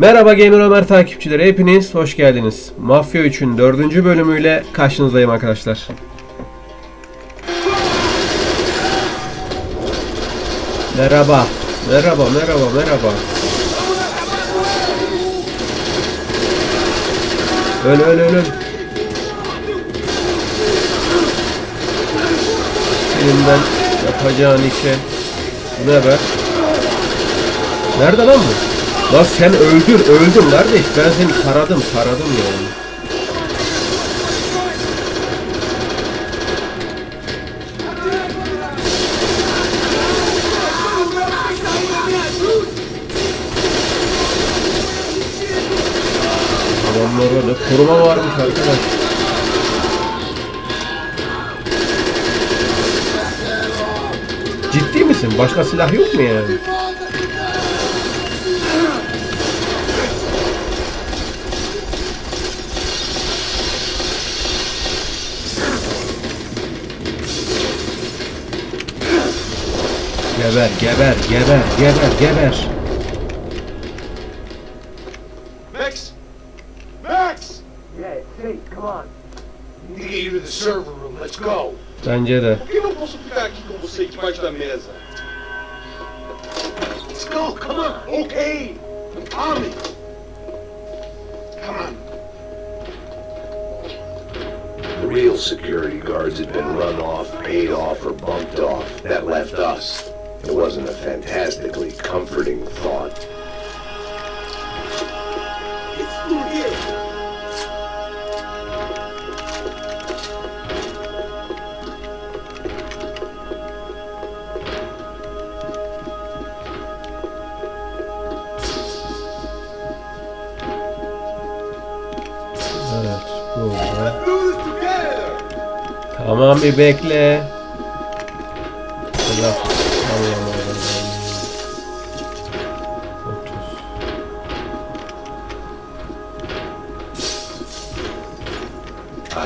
Merhaba Gamer Ömer takipçileri, hepiniz hoş geldiniz. Mafya 3'ün 4. bölümüyle karşınızdayım arkadaşlar. Merhaba. Merhaba. Öl. Senin ben yapacağın işe. Bu ne be? Nerede lan bu? Lan sen öldün kardeş. Ben seni taradım yani. Adamlarda da koruma varmış arkadaş. Ciddi misin? Başka silah yok mu yani? Geber. Max! Yeah, it's safe, come on. We need to get you to the server room, let's go. Bence de. Por que não posso ficar aqui com você debaixo da mesa? Let's go, come on. Okay. On me. Come on. The real security guards had been run off, paid off, or bumped off. That left us. It wasn't a fantastically comforting thought. It's through here. Evet, burada. Tamam, bir bekle. Allah.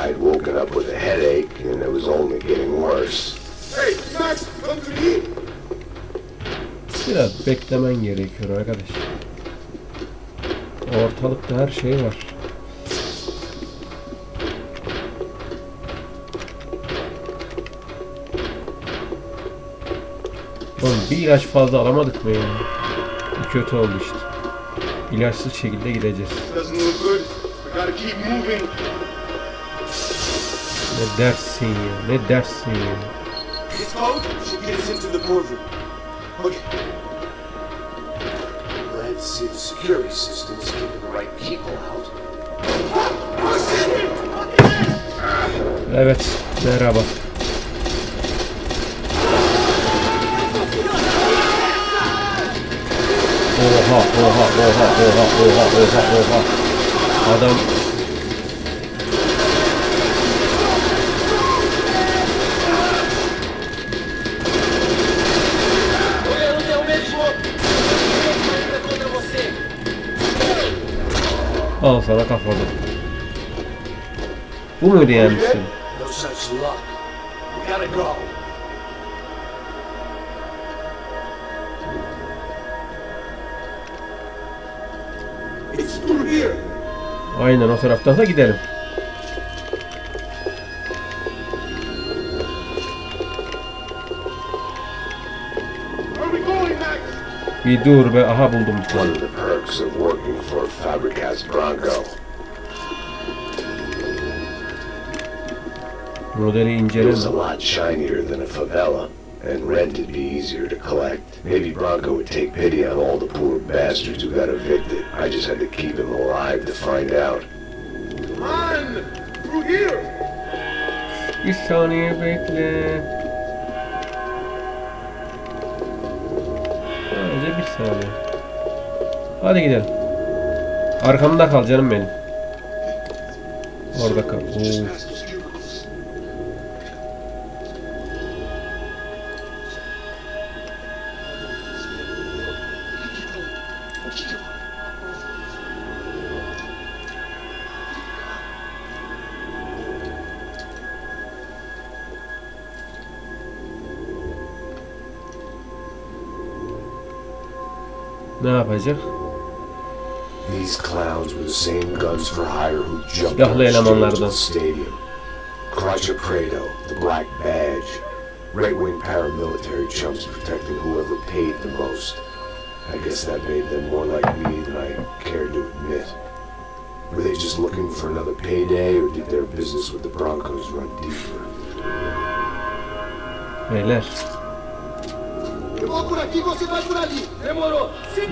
I'd woken up with a headache, and it was only getting worse. Hey, Max, come to me. Biraz beklemen gerekiyor arkadaş. Ortalıkta her şey var. Oğlum bir ilaç fazla alamadık mı ya? Bu kötü oldu işte. İlaçsız şekilde gideceğiz. Ne dersin ya? Evet, merhaba. Oha. Adam al sana kafalı. Bu muydu yani sen? Aynen o taraftan da gidelim. Bir dur be, aha buldum bir tane. Modeli inceleme. And rent would be easier to collect. Maybe Bronco would take pity on all the poor bastards who got evicted. I just had to keep him alive to find out. Come on! Through here! Bir saniye bekle. Sadece bir saniye. Hadi gidelim. Arkamda kal canım benim. Orada kal. Ne yapacak? These clowns were the same guns for hire who jumped Silahlı on elemanlardan. the stadium. Crusher Prado, the Black Badge. Right-wing paramilitary chumps protecting whoever paid the most. I guess that made them more like me than I cared to admit. Were they just looking for another payday, or did their business with the Broncos run deeper? Beyler. Eu vou por aqui, você vai por ali. Demorou. Sim.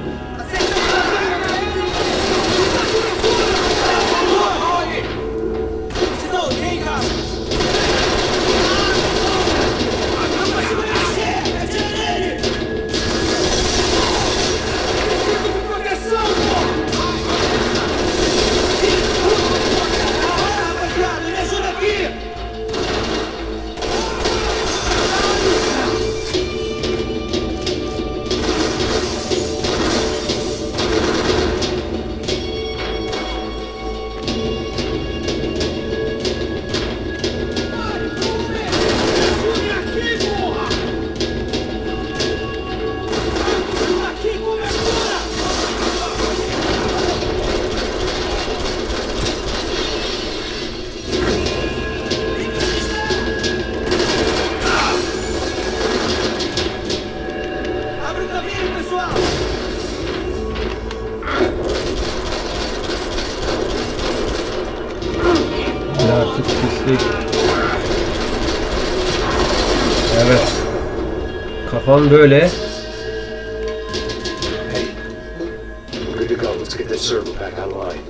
Artık pislik. Evet. Kafam böyle. Hey, good to go. Let's get that server back online.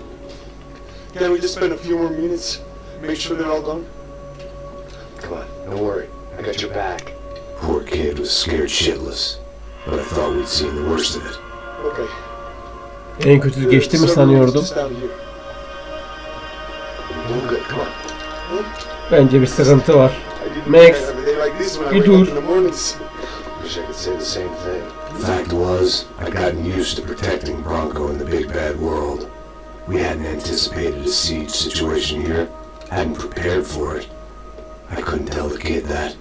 Can we just spend a few more minutes? Make sure they're all gone? Come on, don't worry. I got your back. Poor kid was scared shitless, but I thought we'd seen the worst of it. Okay. En kötüsü geçti mi sanıyordum. Just down here. All good, come on. Bence bir sıkıntı var. I didn't Max, plan everything like this when I bir wake up dur. in the mornings. Wish I could say the same thing. Fact was, I'd gotten used to protecting Bronco in the big bad world. We hadn't anticipated a siege situation here, hadn't prepared for it. I couldn't tell the kid that.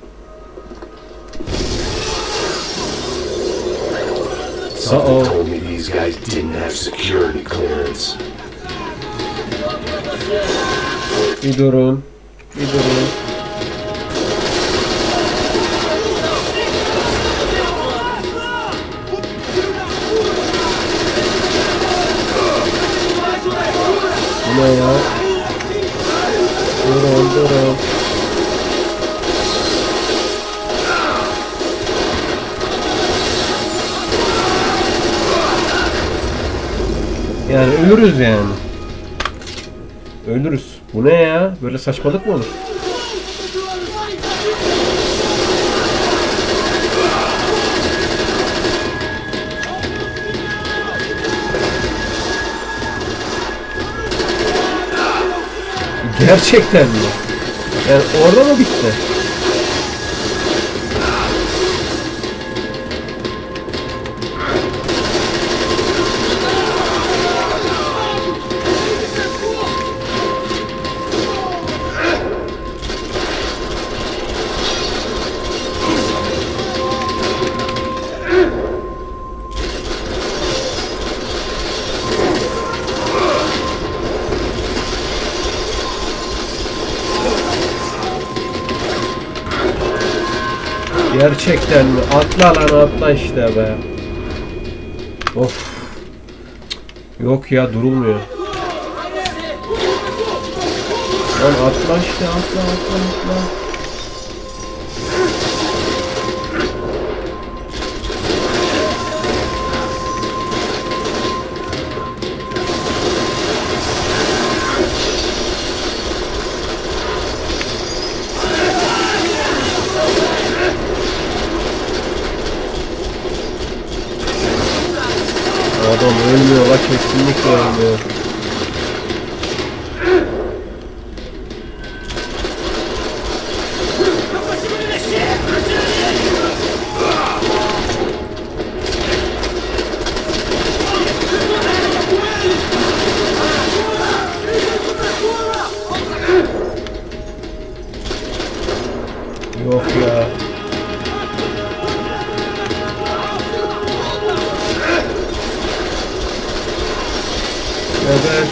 Something told me these guys didn't have security clearance. Bir durun. Bir durun. Bu ne ya? Durun durun. Yani ölürüz yani. Ölürüz. Bu ne ya? Böyle saçmalık mı olur? Gerçekten mi? Yani orada mı bitti? Gerçekten mi? Atla lan atla işte be. Of. Yok ya durulmuyor. Lan atla işte atla atla atla. Adam ölmüyor la, kesinlikle ölmüyor. Yok ya. Evet.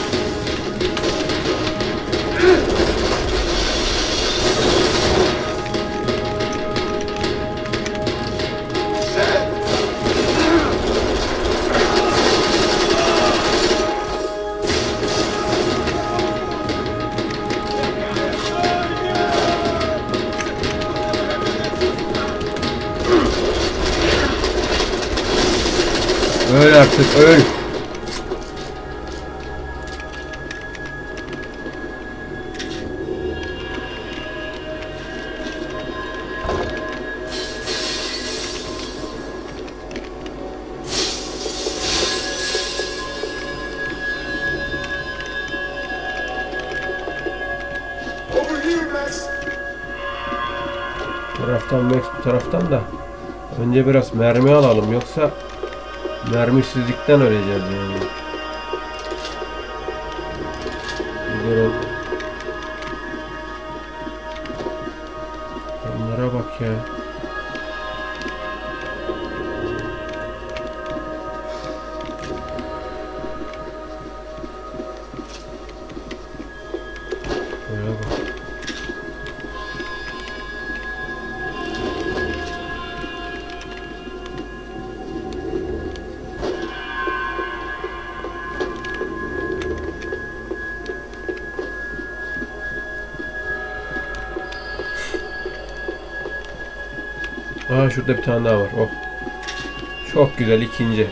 Öl artık, öl. Bu taraftan Max, bu taraftan da. Önce biraz mermi alalım, yoksa mermisizlikten öleceğiz yani. Durun. Onlara bak ya. Şuraya bak. Aa, şurada bir tane daha var. Oh. Çok güzel, ikinci.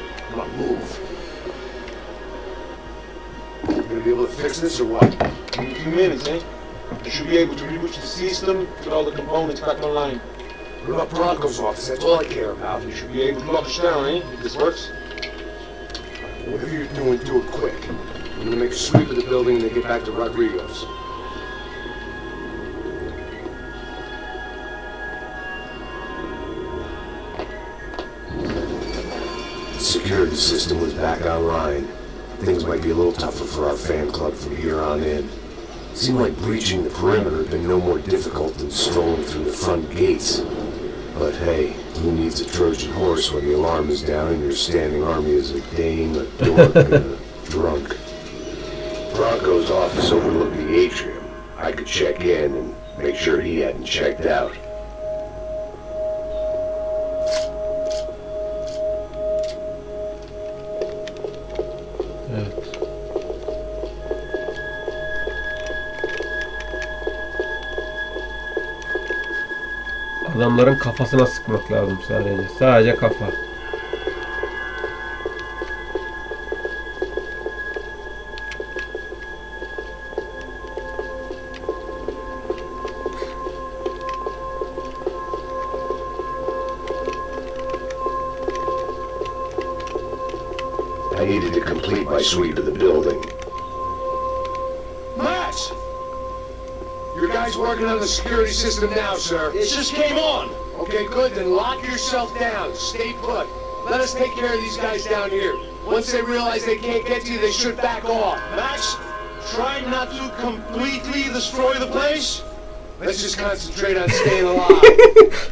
You should be able to reboot the system, get all the components back online. What about Bronco's office? That's all I care about. You should be able to lock us down, eh? If this works. Whatever you're doing, do it quick. I'm gonna make a sweep of the building and then get back to Rodrigo's. The security system was back online. Things might be a little tougher for our fan club from here on in. Seemed like breaching the perimeter had been no more difficult than strolling through the front gates. But hey, who needs a Trojan horse when the alarm is down and your standing army is a dame, a dork, and a drunk? Bronco's office overlooked the atrium. I could check in and make sure he hadn't checked out. Evet. Adamların kafasına sıkmak lazım sadece. Sadece kafa. I needed to complete my sweep of the building. Max! Your guy's working on the security system now, sir. It just came on. Okay, good. Then lock yourself down. Stay put. Let us take care of these guys down here. Once they realize they can't get to you, they should back off. Max, try not to completely destroy the place. Let's just concentrate on staying alive.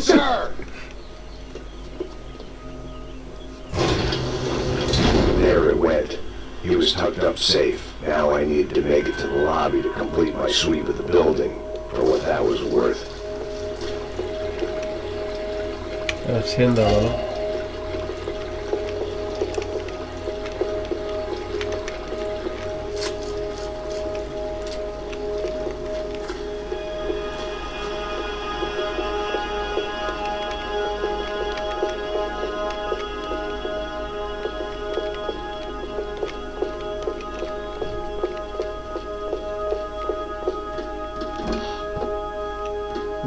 Sir! There it went. He was tucked up safe. Now I needed to make it to the lobby to complete my sweep of the building, for what that was worth. Evet, seni de alalım.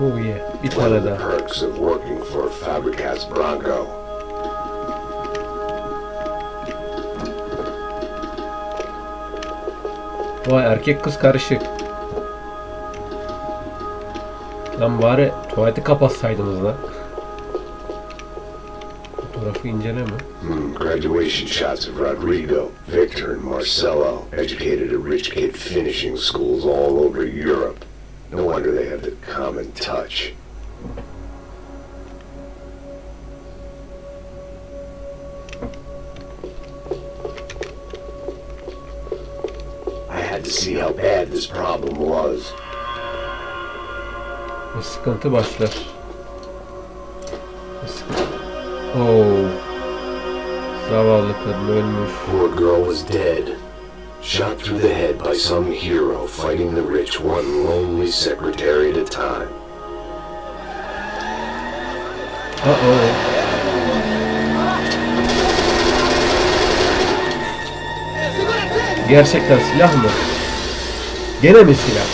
Oh yeah, bir One tane of the daha. perks of working for Fabricat's Bronco. Vay, erkek kız karışık. Lan bari tuvaleti kapatsaydınız lan. Fotoğrafı inceleme. Graduation shots of Rodrigo, Victor, and Marcelo, educated at rich kid finishing schools all over Europe. No wonder they have the common touch. to see how bad this problem was. Bir sıkıntı başlar. Oh. Zavallı kadın ölmüş. Poor girl was dead. Shot through the head by some hero fighting the rich one lonely secretary at a time. Uh-oh. Gerçekten silah mı? Gene mi silah?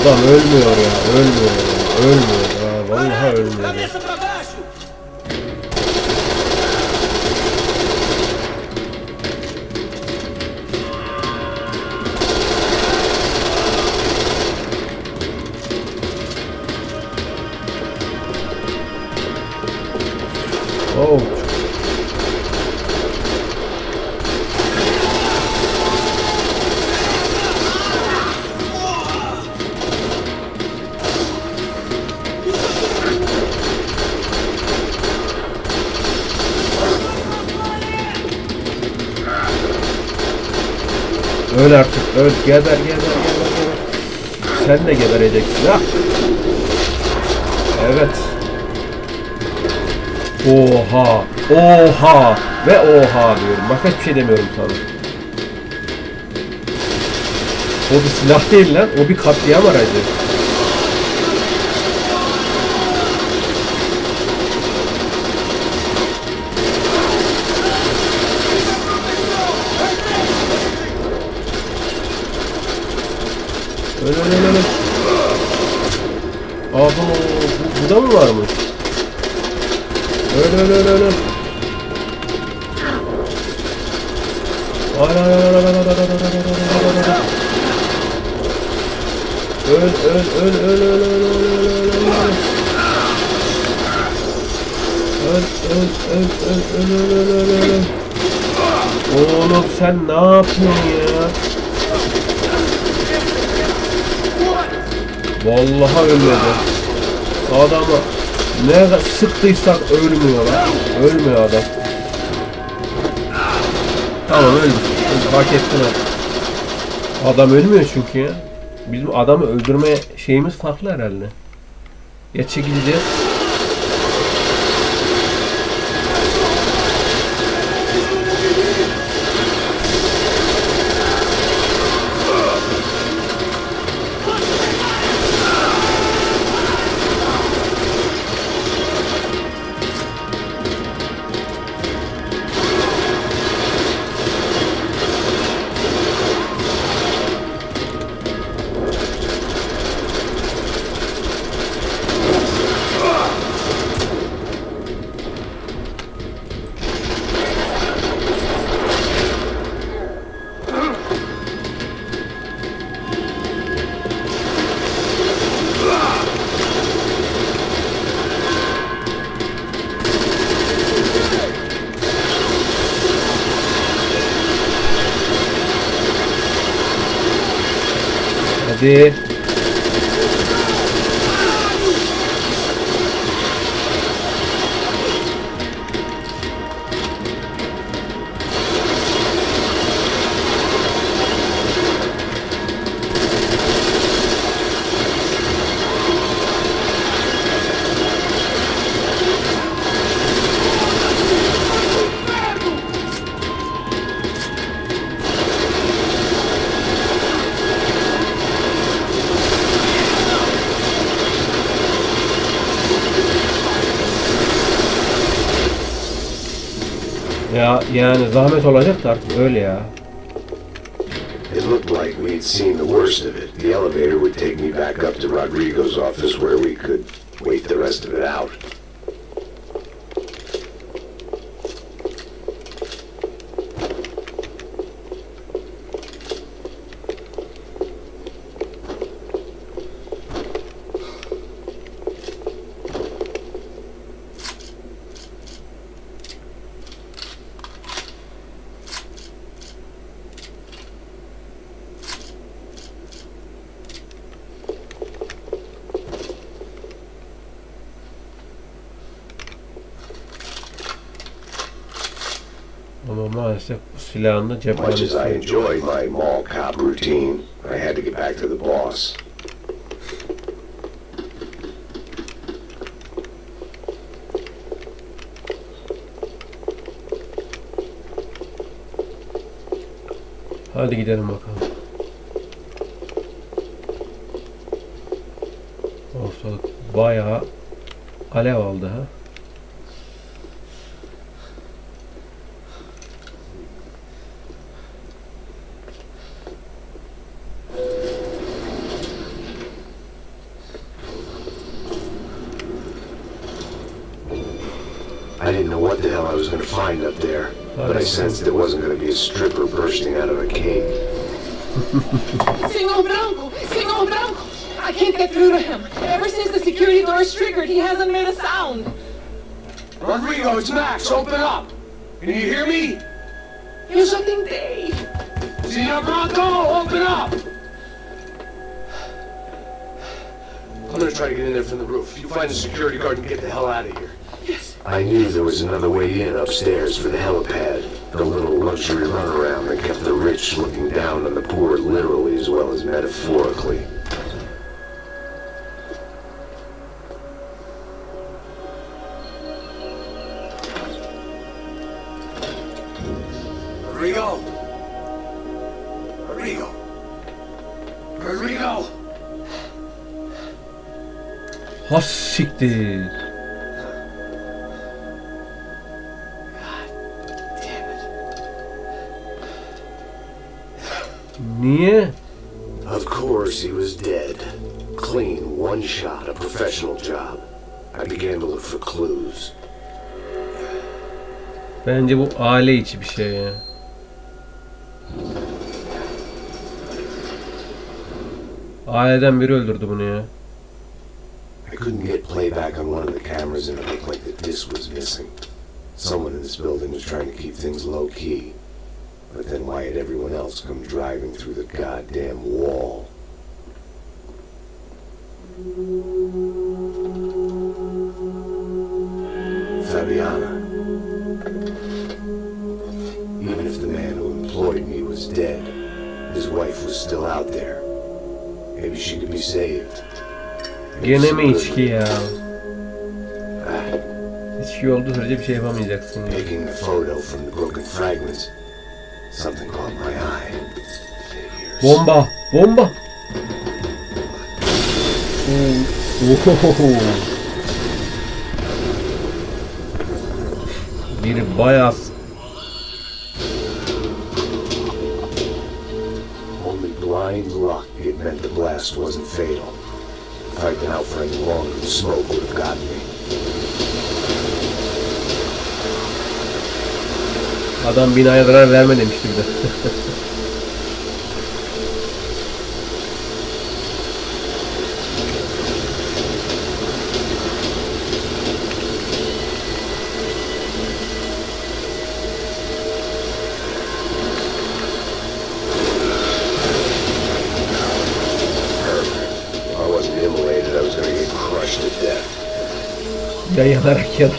Adam ölmüyor ya, ölmüyor ya, vallahi ölmüyor ya. Oh. Öl artık, öl, geber. Sen de gebereceksin ha. Evet. Oha ve oha diyorum. Başka hiçbir şey demiyorum sana. O bir silah değil lan, o bir katliam aracı. Öyle. Aha, bu da mı varmış? Öyle. Öl. Oğlum sen ne yapıyorsun ya? Vallahi ölmedi. Adamı ne sıktıysak ölmüyor lan. Ölmüyor adam. Tamam öldü. Hak ettin o. Adam ölmüyor çünkü ya. Bizim adamı öldürme şeyimiz farklı herhalde. Ya çekileceğiz. Hadi. Ya yani zahmet olacak da artık öyle ya. It looked like we'd seen the worst of it. The elevator would take me back up to Rodrigo's office where we could wait the rest of it out. Ama maalesef bu silahın da Much as I cephanesi. enjoyed my mall cop routine, I had to get back to the boss. Hadi gidelim bakalım. Ortalık bayağı alev aldı ha. I didn't know what the hell I was going to find up there, but I sensed it wasn't going to be a stripper bursting out of a cake. Senor Branco! I can't get through to him. Ever since the security door is triggered, he hasn't made a sound. Rodrigo, it's Max. Open up. Can you hear me? Eu já tentei. Senor Branco, open up. I'm gonna try to get in there from the roof. You find the security guard and get the hell out of here. Yes. I knew there was another way in upstairs for the helipad, the little luxury runaround that kept the rich looking down on the poor literally as well as metaphorically. Rodrigo! Rodrigo! Rodrigo! Ha siktir. Niye? Of course he was dead. Clean, one shot, a professional job. I began to look for clues. Bence bu aile içi bir şey ya. Aileden biri öldürdü bunu ya. I couldn't get playback on one of the cameras and it looked like the disc was missing. Someone in this building was trying to keep things low-key. But then why had everyone else come driving through the goddamn wall? Fabiana. Even if the man who employed me was dead, his wife was still out there. Maybe she could be saved. Gene mi içki ya? Ah, İçki olduğu sürece bir şey yapamayacaksın ya. taking the photo from the broken fragments, something caught my eye. Bomba! Bomba! Bir bayağı Only blind luck it meant the blast wasn't fatal. If I'd been out for any longer, the smoke would have gotten me. adam binaya zarar verme demişti bir de. If I wasn't immolated, I was going to get crushed to death. Ya yanarak ya da.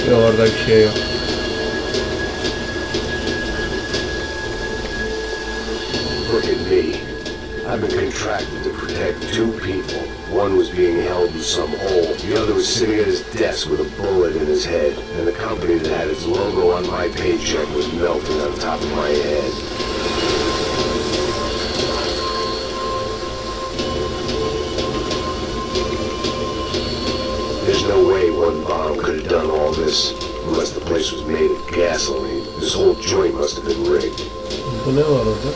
Yok orada bir şey yok. Look at me. I've been contracted to protect two people. One was being held in some hole. The other was sitting at his desk with a bullet in his head. And the company that had its logo on my paycheck was melting on top of my head. There's no way one bomb could have done all this. Unless the place was made of gasoline. This whole joint must have been rigged. Bu ne var orada?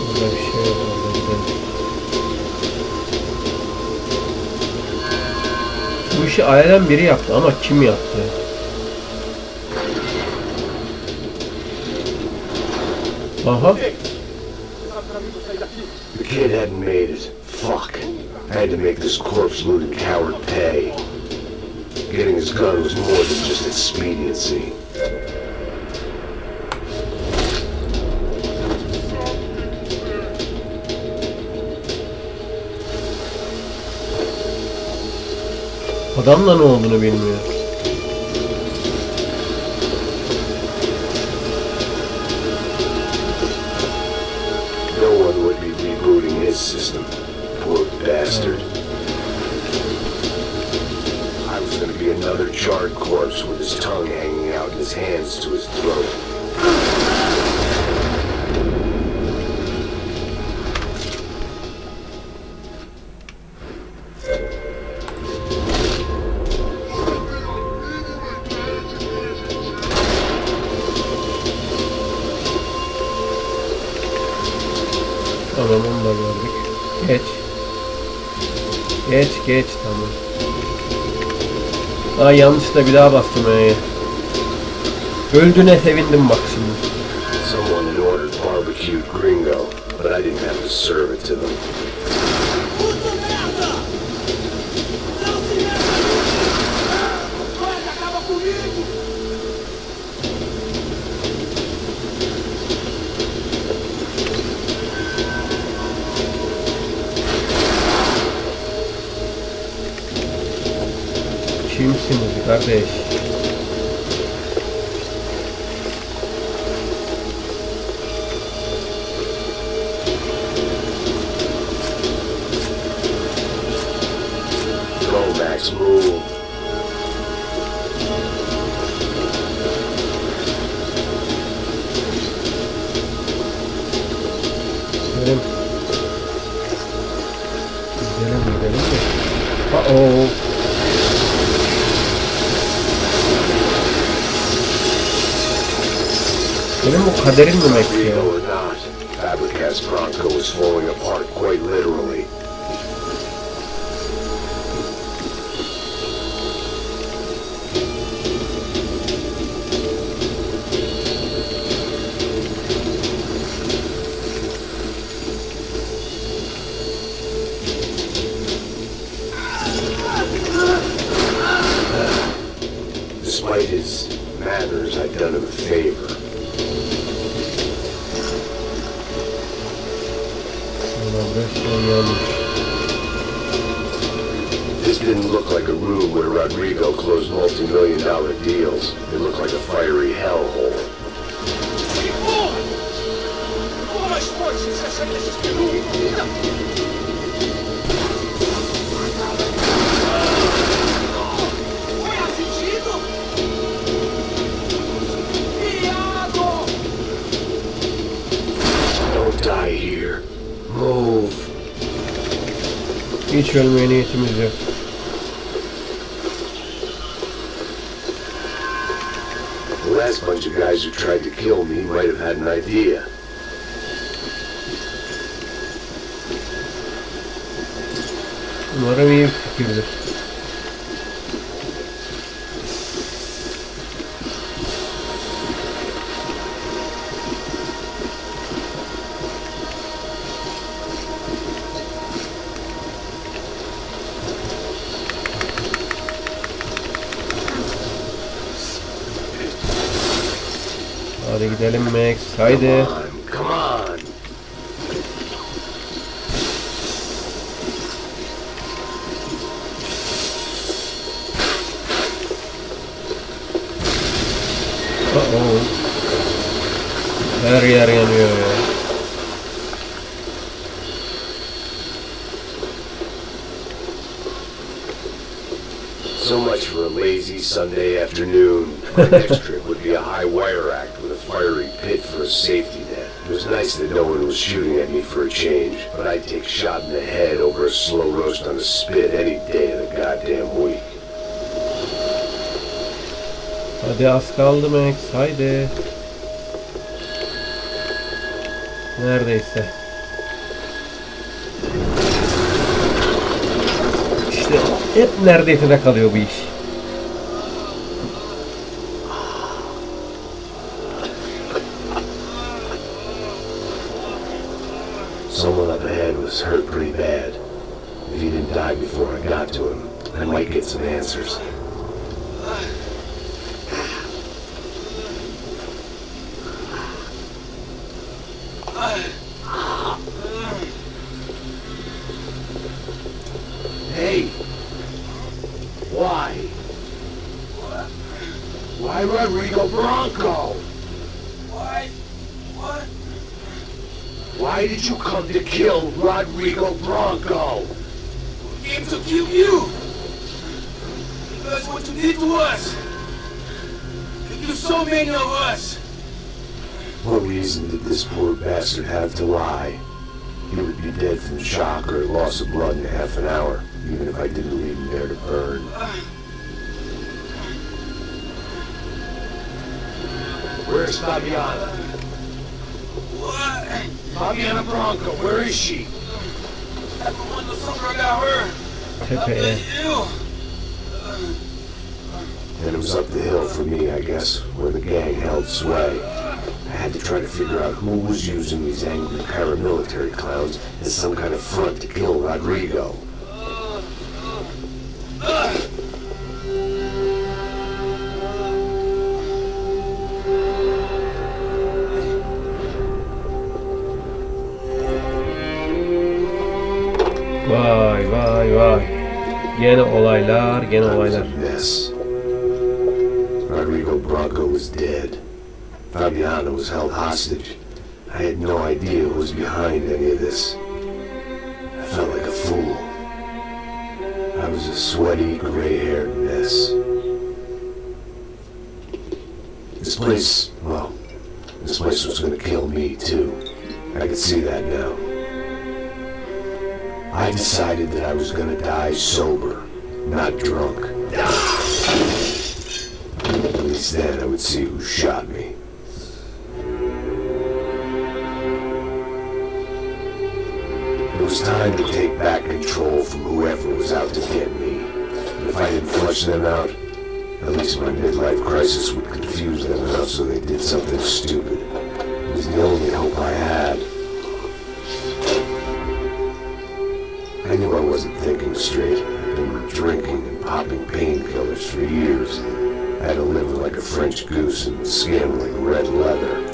Burada bir şey yok orada. Bu işi aileden biri yaptı ama kim yaptı? Aha. The kid hadn't made it. Fuck. I had to make this corpse-looting coward pay. Getting his gun was more than just expediency. Adamla ne olduğunu bilmiyor. No one would be rebooting his system. Poor bastard. I was going to be another charred corpse with his tongue hanging out and his hands to his throat. Tamam, onu da gördük. Geç. Geç tamam. Aa, yanlışlıkla bir daha bastım. Öldüğüne sevindim bak şimdi. Someone had ordered barbecued gringo, but I didn't have to serve it to them. Kimsiniz kardeş? Go, Max, move. Gidelim. Gidelim de. Uh-oh. Benim bu kaderim demek ya. Real or not, Fabricat's Bronco was falling apart quite literally. Despite his manners, I'd done him a favor. This didn't look like a room where Rodrigo closed multi-million-dollar deals. It looked like a fiery hellhole. Don't die here. Move. Hiç ölmeye niyetimiz yok. The last bunch of guys who tried to kill me might have had an idea. Umarım iyi bir fikirdir. Hadi gidelim Max, haydi. Come on. Uh-oh. Her yer yanıyor ya. So much for a lazy Sunday afternoon. My next trip would be a high wire act with a fiery pit for a safety net. It was nice that no one was shooting at me for a change, but I'd take a shot in the head over a slow roast on a spit any day of the goddamn week. Hadi az kaldı Max, haydi. Neredeyse. İşte hep neredeyse de kalıyor bu iş. Someone up ahead was hurt pretty bad. If he didn't die before I got to him, I might get some answers. Hey! Why? Why Rodrigo Bronco? Why? What? Why did you come to kill Rodrigo Bronco? We came to kill you! Because what you did to us! You killed so many of us! What reason did this poor bastard have to lie? He would be dead from shock or loss of blood in half an hour, even if I didn't leave him there to burn. Where's Fabiana? What? Fabiana Bronco, where is she? When the fucker got her! Tepeye. Ew! And it was up the hill for me, I guess, where the gang held sway. I had to try to figure out who was using these angry paramilitary clowns as some kind of front to kill Rodrigo. Vay vay vay. Gene olaylar, gene olaylar. Yes. Rodrigo Bronco was dead. Fabiana was held hostage. I had no idea who was behind any of this. I felt like a fool. I was a sweaty, gray-haired mess. This place, well, this place was gonna kill me too. I could see that now. I decided that I was gonna die sober, not drunk. At least then I would see who shot me. It was time to take back control from whoever was out to get me. And if I didn't flush them out, at least my midlife crisis would confuse them enough so they did something stupid. It was the only hope I had. I knew I wasn't thinking straight. I'd been drinking and popping painkillers for years. I had to live like a French goose and skin like red leather.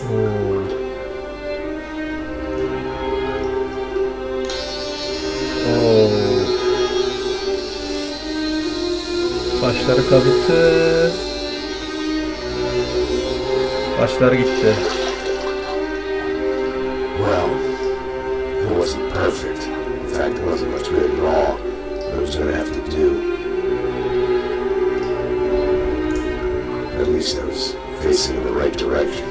Başları kazıttı. Başları gitti. Well, it wasn't perfect. In fact, it wasn't much good at all. But it was gonna have to do. At least I was facing in the right direction.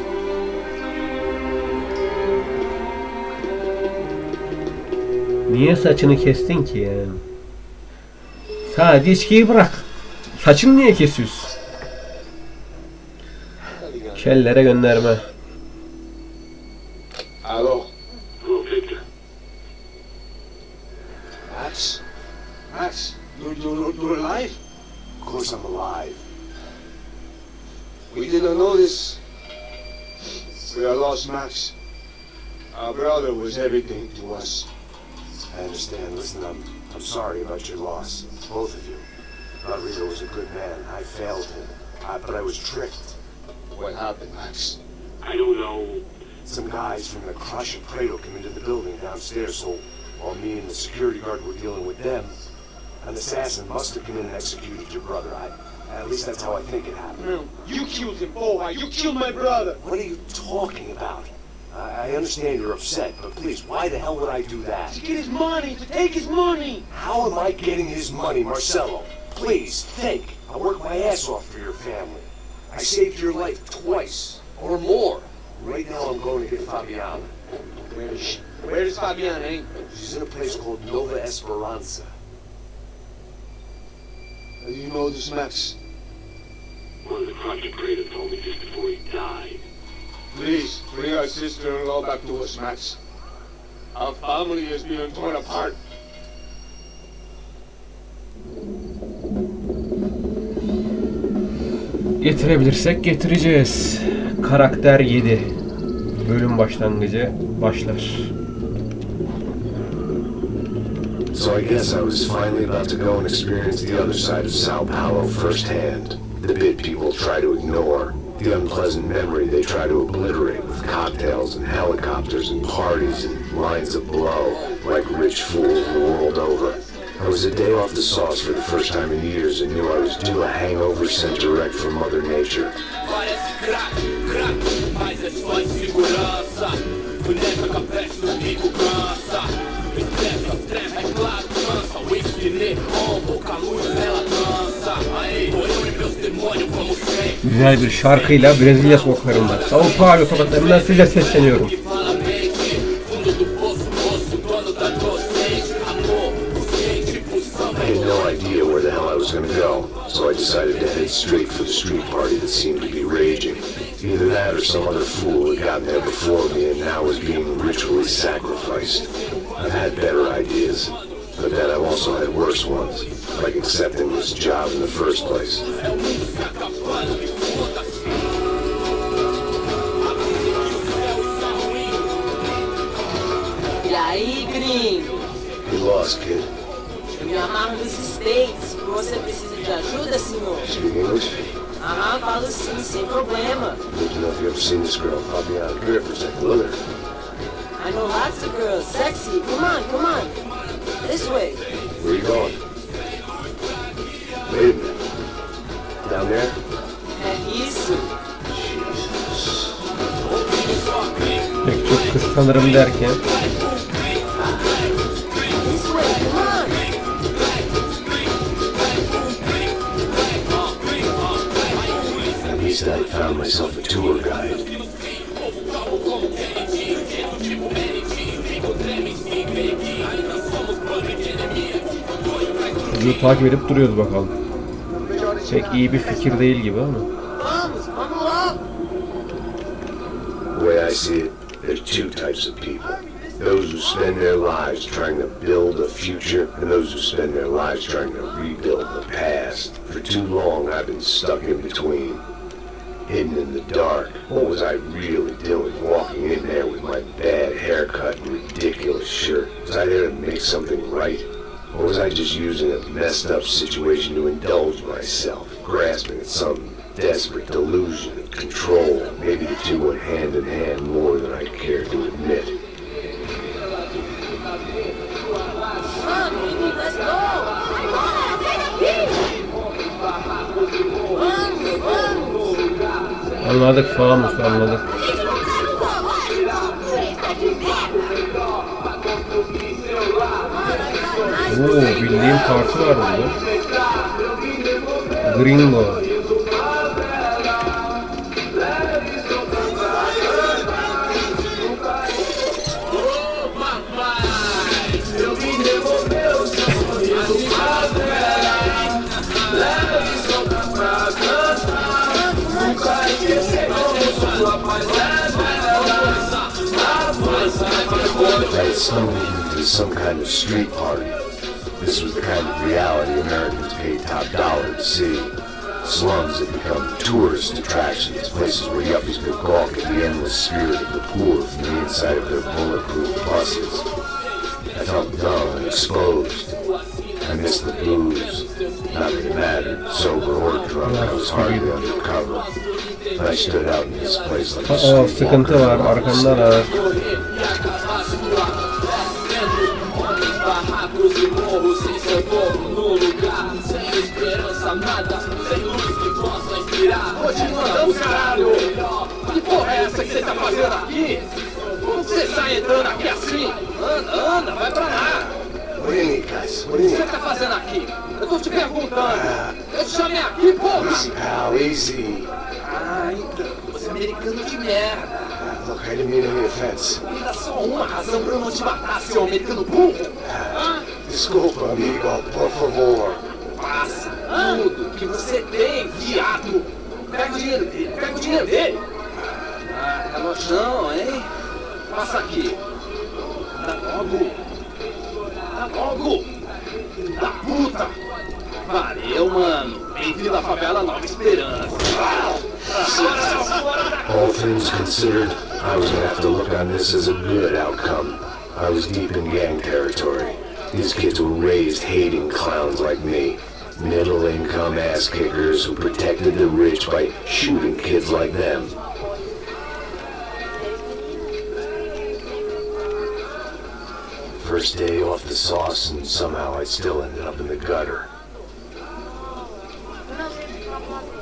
Niye saçını kestin ki yani? Sadece içkiyi bırak. Saçını niye kesiyorsun? Kellere gönderme. Hello. Oh, Victor. Max? Max, you're alive? Of course I'm alive. We didn't know this. We are lost, Max. Our brother was everything to us. I understand. Listen, I'm sorry about your loss, both of you. Rodrigo was a good man. I failed him, but I was tricked. What happened, Max? I don't know. Some guys from the Crush of Prado came into the building downstairs, so while me and the security guard were dealing with them, an assassin must have come in and executed your brother. At least that's how I think it happened. No, you killed him, boy. You killed my brother. What are you talking about? I understand you're upset, but please, why the hell would I do that? To get his money, to take his money. How am I getting his money, Marcelo? Please, think. I worked my ass off for your family. I saved your life twice, or more. Right now I'm going to get Fabiana. Where is she? Where is Fabiana, eh? She's in a place called Nova Esperanza. How do you know this, Max? One of the Project Prado told me just before he died. Please, bring our sister-in-law back to us, Max. Our family is being torn apart. Getirebilirsek getireceğiz. Karakter 7. Bölüm başlangıcı başlar. So I guess I was finally about to go and experience the other side of Sao Paulo firsthand. The bit people try to ignore. The unpleasant memory they try to obliterate with cocktails and helicopters and parties and lines of blow, like rich fools the world over. I I was a day off the sauce for the first time in years and knew I was due a hangover sent direct from Mother Nature. Güzel bir şarkıyla Brezilya sokaklarında, Sao Paulo sokaklarından size sesleniyorum. I had no idea where the hell I was going to go, so I decided to head straight for the street party that seemed to be raging. Either that or some other fool had gotten there before me and now was being ritually sacrificed. I've had better ideas, but then I've also had worse ones, like accepting this job in the first place. E aí, gringo? You lost, kid. Eu me amarro nesses States. Você precisa de ajuda, senhor? Speak English? Aham, falo sim, sem problema. Need to know if you ever seen this girl pop me out of grip for a second. Look at her. I know lots of girls. Sexy. Come on, come on. This way. Where are you going? Wait a minute. Down there? É isso. Pek çok kıskanırım derken. This way, come on. At least I found myself a tour guide. Çocuğu takip edip duruyoruz bakalım. Pek iyi bir fikir değil gibi ama. Vamos, vamos lá. The way I see it, there's two types of people. Those who spend their lives trying to build a future, and those who spend their lives trying to rebuild the past. For too long, I've been stuck in between. Hidden in the dark. What was I really doing walking in there with my bad haircut and ridiculous shirt? Was I there to make something right? Or was I just using a messed up situation to indulge myself, grasping at some desperate delusion of control? Maybe the two went hand in hand more than I care to admit. Vamos, menino, let's go. Vamos, vamos. Anladık Famus, anladık. Oo, bildiğim parti var burada. Gringo. I had stumbled into some kind of street party. This was the kind of reality Americans paid top dollar to see. Slums had become tourist attractions, places where yuppies could gawk at the endless spirit of the poor from the inside of their bulletproof buses. I felt dumb and exposed. I missed the booze. Not that it mattered, sober or drunk, I was hardly undercover. I stood out in this place like a Aa, sıkıntı var, arkandalar. Continuando, caralho! Que porra é essa que você tá fazendo aqui? Como você sai entrando aqui assim? Anda, anda, vai pra lá! What do you need, guys? What do O you que você need? tá fazendo aqui? Eu tô te perguntando! Eu te chamei aqui, porra! Easy, pal, easy. Ah, então, você é americano de merda! Look, I didn't mean any offense. Me dá só uma razão pra eu não te matar, seu americano burro! Hã? Desculpa, amigo, por favor. Passa tudo que você tem, viado! Pega o dinheiro dele, pega o dinheiro dele! Ah, tá no chão, hein? Passa aqui! Dá logo! Dá logo! Da puta! Valeu, mano! Bem-vindo à favela Nova Esperança! All things considered, I was gonna have to look on this as a good outcome. I was deep in gang territory. These kids were raised hating clowns like me. Middle-income ass-kickers who protected the rich by shooting kids like them. For first day off the sauce, and somehow I still ended up in the gutter.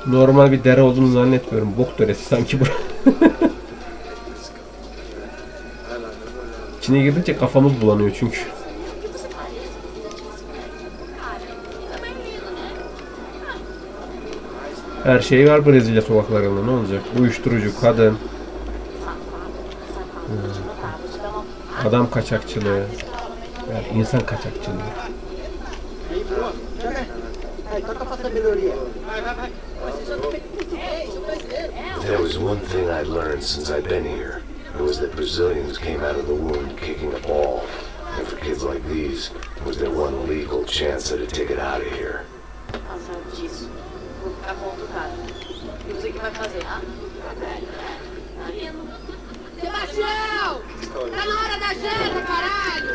Normal bir dere olduğunu zannetmiyorum. Bok deresi sanki bu. İçine girdikçe kafamız bulanıyor çünkü. Her şey var Brezilya sokaklarında, ne olacak? Uyuşturucu, kadın, adam kaçakçılığı, yani insan kaçakçılığı. There was one thing I'd learned since I'd been here. It was that Brazilians came out of the womb kicking a ball. And for kids like these, it was their one legal chance at a ticket out of here. Sebastião! Tá na hora da janta, caralho!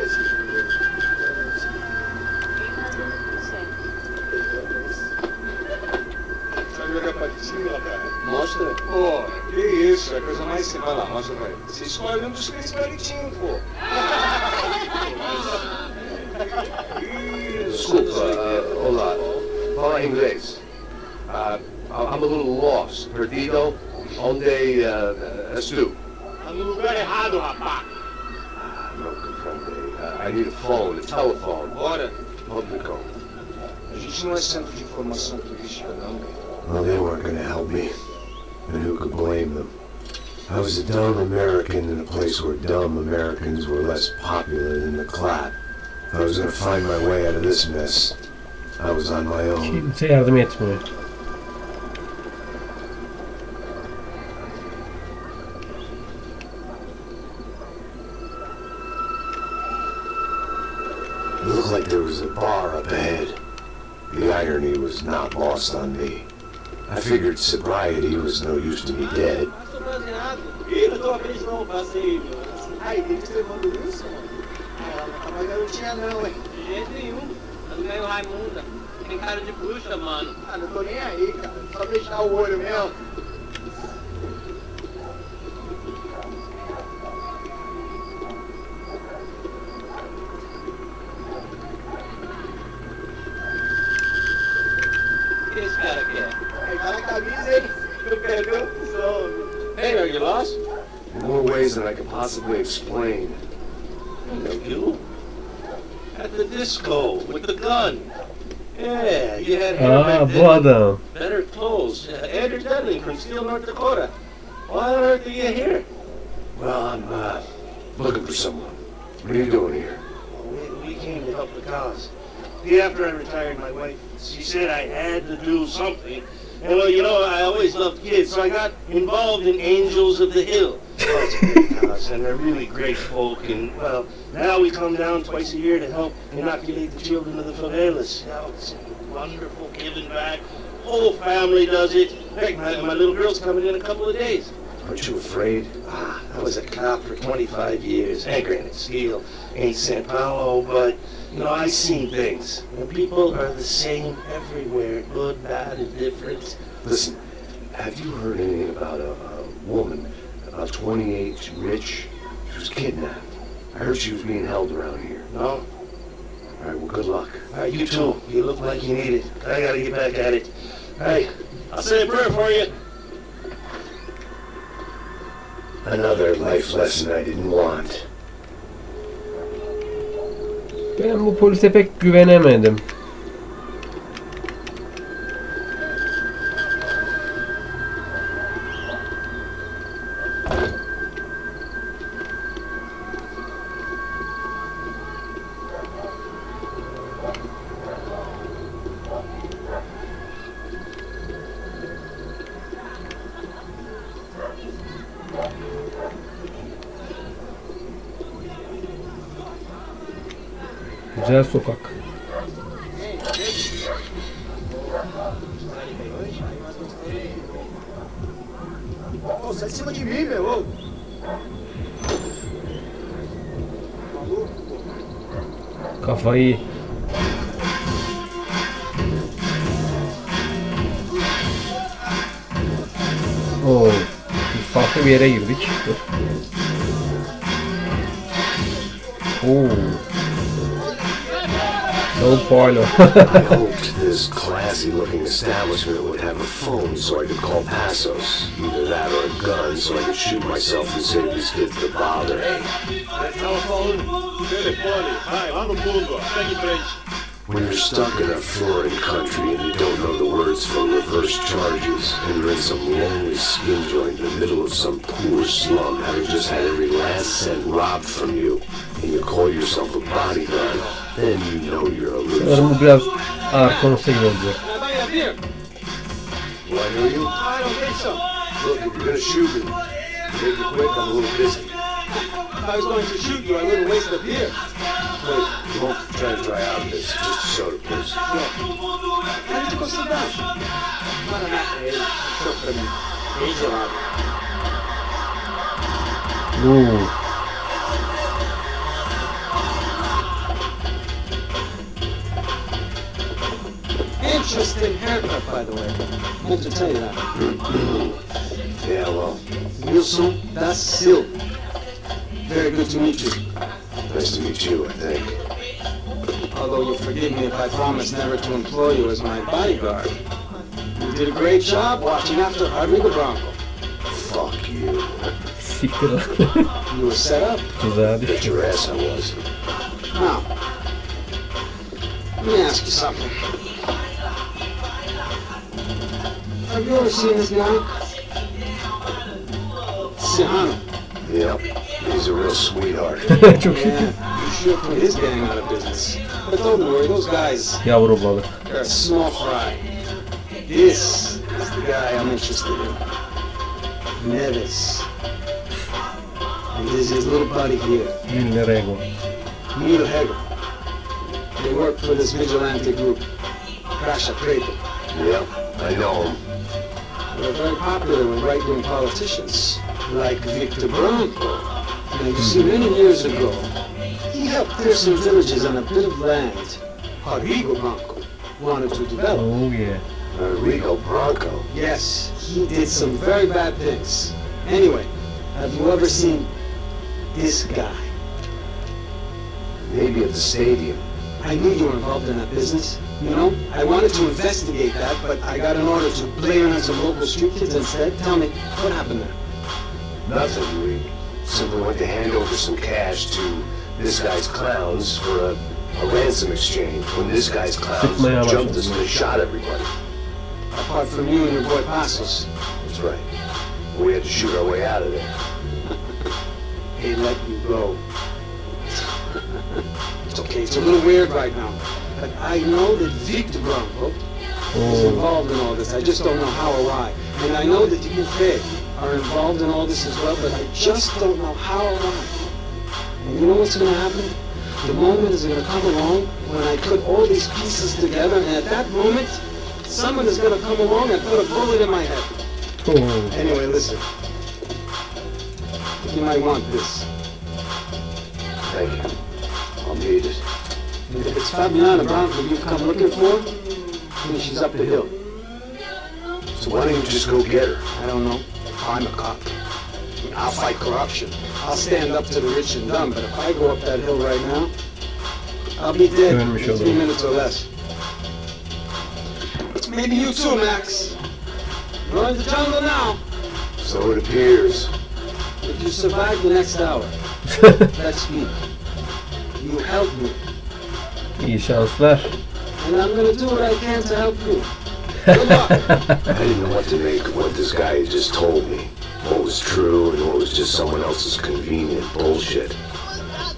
Mostra? Pô, que isso, é a coisa mais simples. Vai lá, mostra pra ele. Você escolhe um dos três palitinhos, pô. Desculpa, olá. Fala inglês. I'm a little lost. Perdido? Onde estou? Tá no lugar errado, rapaz. Não comprende. I need a phone, a telephone. Bora. Público. A gente não é centro de informação turística, não. Well, they weren't going to help me. And who could blame them? I was a dumb American in a place where dumb Americans were less popular than the clap. If I was going to find my way out of this mess, I was on my own. Kimse yardım etmiyor. It looked like there was a bar up ahead. The irony was not lost on me. I figured sobriety was no use to me dead. Ih, não tô a vez não, passei. Ai, tem que ser levando isso, mano? Ela não tá mais garotinha não, hein? De jeito nenhum. Tá meio Raimunda. Tem cara de bruxa, mano. Ah, não tô nem aí, cara. Só fechar o olho mesmo. O que esse cara quer? Aí tá na camisa, hein? Não perdeu a opção. Hey, are you lost? In more ways than I could possibly explain. No, you? At the disco, with the gun. Yeah, you had hair back Bu then. adam. Better clothes. Andrew Dudley from Steele, North Dakota. Why on earth are you here? Well, I'm looking for someone. What are you doing here? We came to help the cause. The after I retired, my wife, she said I had to do something. And well, you know, I always loved kids, so I got involved in Angels of the Hill. Well, it's a great cause, and they're really great folk. And well, now we come down twice a year to help inoculate the children of the favelas. You know, it's wonderful giving back. Whole family does it. Heck, my little girl's coming in a couple of days. Aren't you afraid? I was a cop for 25 years. And granted, steel ain't St. Paolo, but, you know, I seen things. And people are the same everywhere, good, bad, and different. Listen, have you heard anything about a woman, about 28, rich? She was kidnapped. I heard she was being held around here. No? All right, well, good luck. All right, you too. You look like you need it. I gotta get back at it. Hey, I'll say a prayer for you. Another life lesson I didn't want. Ben bu polise pek güvenemedim. Güzel sokak. Ô, sai de cima de mim, meu. Ô. Kafayı. Oo, biz farklı bir yere girdik. Dur. Oo. No Paolo. I hoped this classy-looking establishment would have a phone so I could call Passos. Either that or a gun so I could shoot myself and save these kids the bother. That telephone? Telefone. Hi, I'm a mundo. Thank you, French. When you're stuck in a foreign country and you don't know the words for reverse charges, and you're in some lonely skin joint in the middle of some poor slum having just had every last cent robbed from you, and you call yourself a bodyguard, then you know you're a loser. Sanırım bu biraz ağır konusu gibi olacak. Do I know you? I don't think so. Look, if you're gonna shoot me, make it quick, I'm a little busy. If I was going to shoot you, I wouldn't waste a beer. Wait, you won't try to dry out this. Just a soda, please. Why did you go sit down? Çok önemli. İyice abi. Ooh. Interesting haircut, by the way. I meant to tell you that. Yeah, well, Wilson da Silva. Very good to meet you. nice to meet you, I think. Although you'll forgive me if I promise never to employ you as my bodyguard. You did a great job watching after Rodrigo Bronco. Fuck you. Siktir lan. You were set up. Tuzağa Bet düştüm. your ass I was. Now, let me ask you something. Have you ever seen this guy? Sihano. Yep, he's a real sweetheart. Çok şükür. Yeah, you should put his gang out of business. But don't worry, those guys, Yavru balık. they're a small fry. This is the guy I'm interested in. Neves. And this is his little buddy here, Villarego. Mil Hego. They work for this vigilante group, Crasha Preto. Yep, I know him. They're very popular with right-wing politicians, like Victor Bronco. Now, you see, many years ago, he helped clear some villages on a bit of land Rodrigo Bronco wanted to develop. Oh yeah. Rodrigo Bronco. Yes, he did some very bad things. Anyway, have you ever seen this guy? Maybe at the stadium. I knew you were involved in that business. You know, I wanted to investigate that, but I got an order to blare on some local street kids instead. Tell me, what happened there? Nothing, we simply went to hand over some cash to this guy's clowns for a ransom exchange when this guy's clowns Sıkmaya jumped başladı. us and they shot everybody. Apart from you and your boy Passos. That's right. We had to shoot our way out of there. They let you go. It's okay, it's a little weird right now. But I know that Victor Bronco is Oh. involved in all this. I just don't know how or why. And I know that you are involved in all this as well, but I just don't know how or why. And you know what's going to happen? The moment is going to come along when I put all these pieces together, and at that moment, someone is going to come along and put a bullet in my head. Oh. Anyway, listen. You might want this. Thank you. I'll need it. And if it's Fabiana Bronco you've come looking for, then she's up the hill. So why don't you just go get her? I don't know. I'm a cop. I'll fight corruption. I'll stand up to the rich and dumb, but if I go up that hill right now, I'll be dead in 3 minutes or less. Maybe you too, Max. You're in the jungle now. So it appears. If you survive the next hour, that's me. You help me. İyi şanslar. And I'm gonna do what I can to help you. Good luck. I didn't know what to make of what this guy had just told me. What was true and what was just someone else's convenient bullshit.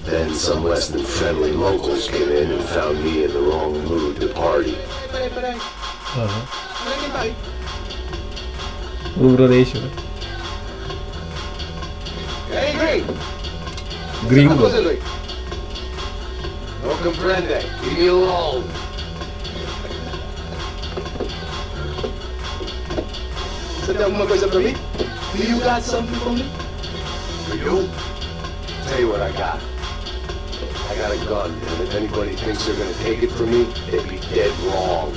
Then some less than friendly locals came in and found me in the wrong mood to party. Aha. Bunun burada ne işi var? Hey, great. Gringo. No comprende. Leave me alone. Você tem alguma coisa pra mim? Do you got something for me? For you? Tell you what I got. I got a gun, and if anybody thinks they're gonna take it from me, they'd be dead wrong.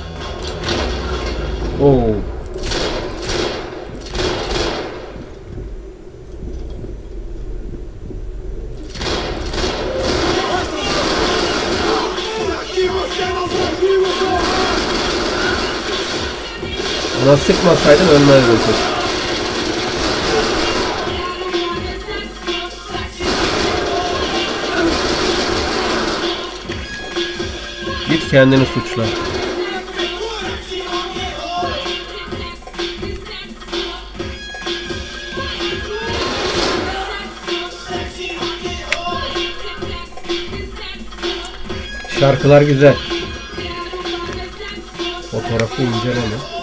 Oh. Ona sıkmasaydın ölmezdin kız. Git kendini suçla. Şarkılar güzel. Fotoğrafı inceleme.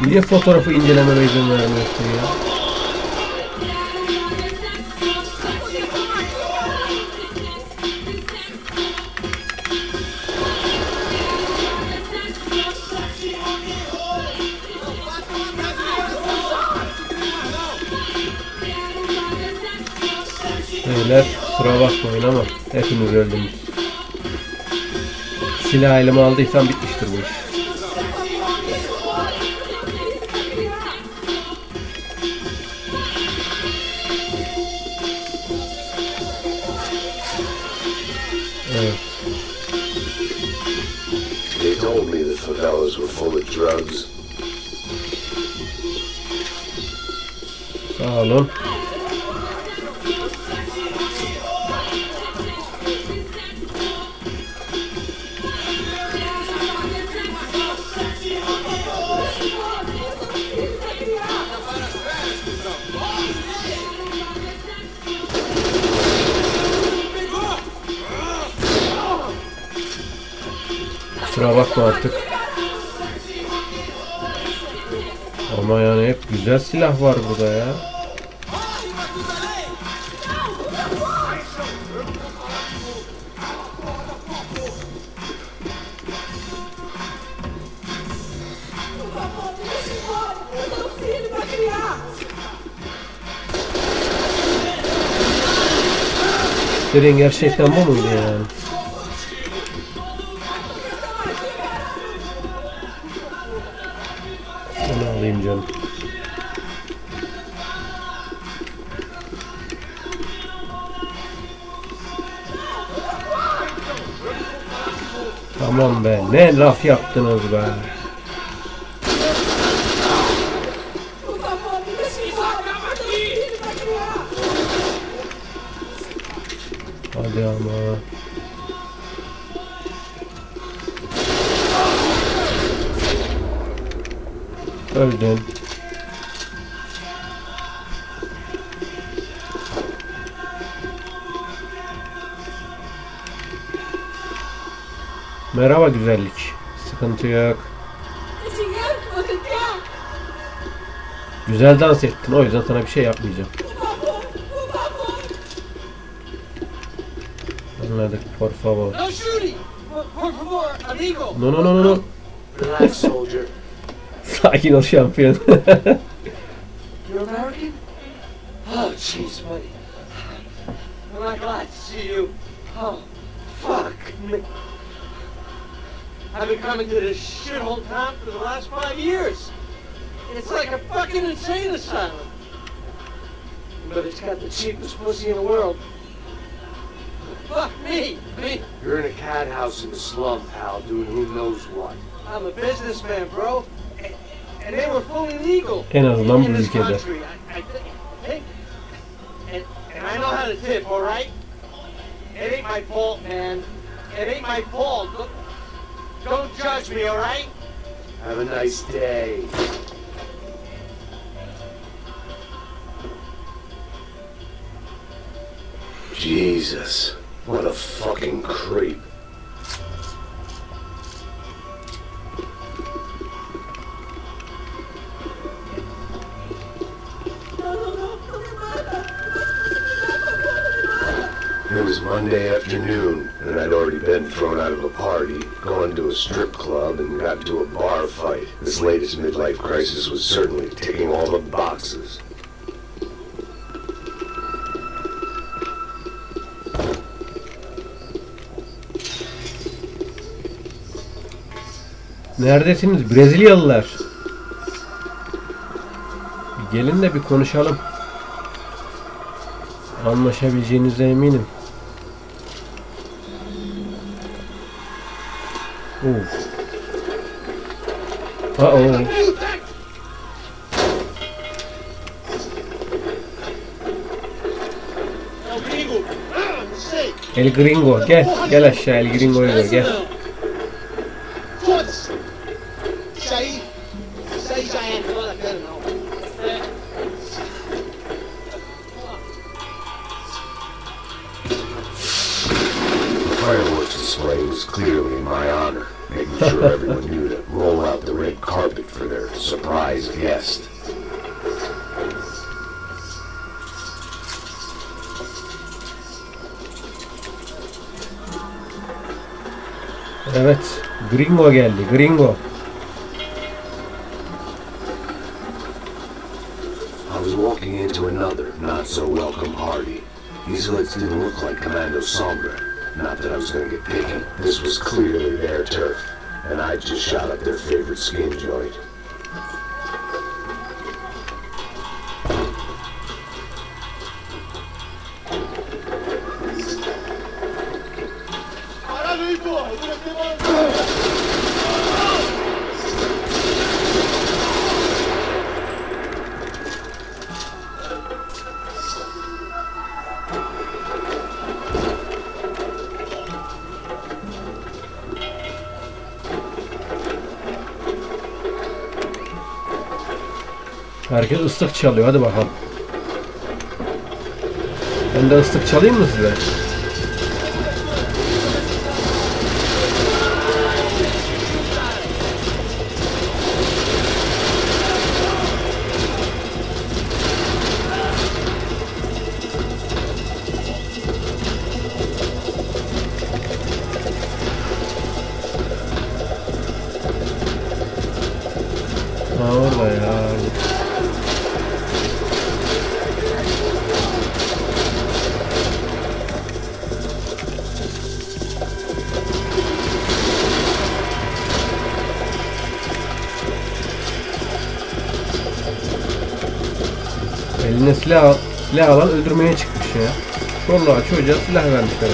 Niye fotoğrafı incelememe izin vermiyorsun ya? Beyler kusura bakmayın ama hepiniz öldünüz. Silah elime aldıysam bitmiştir bu iş. Evet. They told me the favelas were full of drugs. Sağ olun. Kusura bakma artık. Ama yani hep güzel silah var burada ya. Senin gerçekten bu muydu yani? Onu alayım canım. Tamam be, ne laf yaptınız be. Hadi ama. Öldün. Merhaba güzellik. Sıkıntı yok. Güzel dans ettin. O yüzden sana bir şey yapmayacağım. Anladık. Por favor. No no no no. Relax, soldier. Sakin ol şampiyon. You're American? Oh, jeez, buddy. I'm glad to see you. Oh, fuck me. I've been coming to this shithole town for the last 5 years. It's like a fucking insane asylum. But it's got the cheapest pussy in the world. Fuck me. You're in a cat house in the slum, pal, doing who knows what. I'm a businessman, bro. And they were fully legal En azından bu in this ülkede. country. I think. And I know how to tip, all right? It ain't my fault, man. It ain't my fault. Don't judge me, all right? Have a nice day. Jesus, what a fucking creep. It was Monday afternoon, and I'd already been thrown out of a party, gone to a strip club, and got into a bar fight. This latest midlife crisis was certainly ticking all the boxes. Neredesiniz Brezilyalılar? Bir gelin de bir konuşalım. Anlaşabileceğinize eminim. El Gringo gel aşağı, El Gringo'yu gör gel. Fireworks display was clearly in my honor, making sure everyone knew to roll out the red carpet for their surprise guest. Evet, Gringo geldi, Gringo. I was walking into another not-so-welcome party. These hoods didn't look like Commando Sombra. Not that I was going to get picky. This was clearly their turf, and I just shot up their favorite skin joint. Herkes ıslık çalıyor, hadi bakalım. Ben de ıslık çalayım mı size? Orada ya. Eline silah alan öldürmeye çıkmış ya. Çoluğa çocuğa silah vermişler.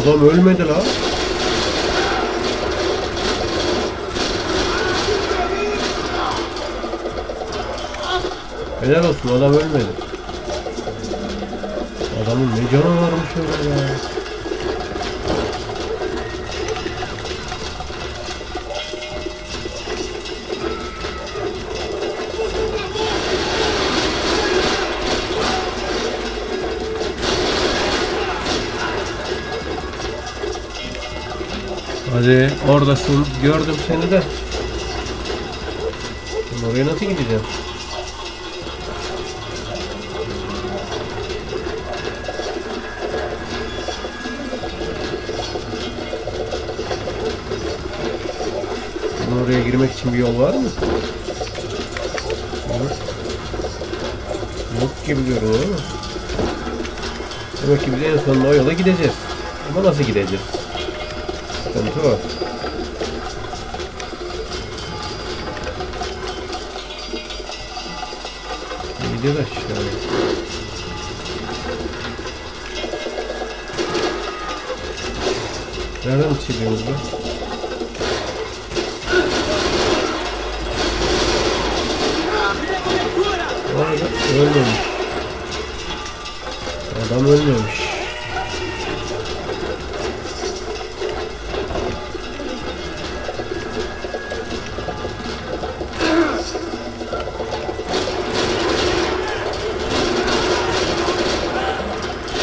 Adam ölmedi la. Helal olsun, adam ölmedi. Adamın ne canı varmış öyle ya. Hadi oradasın, gördüm seni de. Ben oraya nasıl gideceğim? Oraya girmek için bir yol var mı? Yok gibi görünüyor ama. Demek ki biz en sonunda o yola gideceğiz. Ama nasıl gideceğiz? Sıkıntı var. Gideceğiz aşağıya. Nereden çıkıyoruz lan? Ölmemiş. Adam ölmemiş.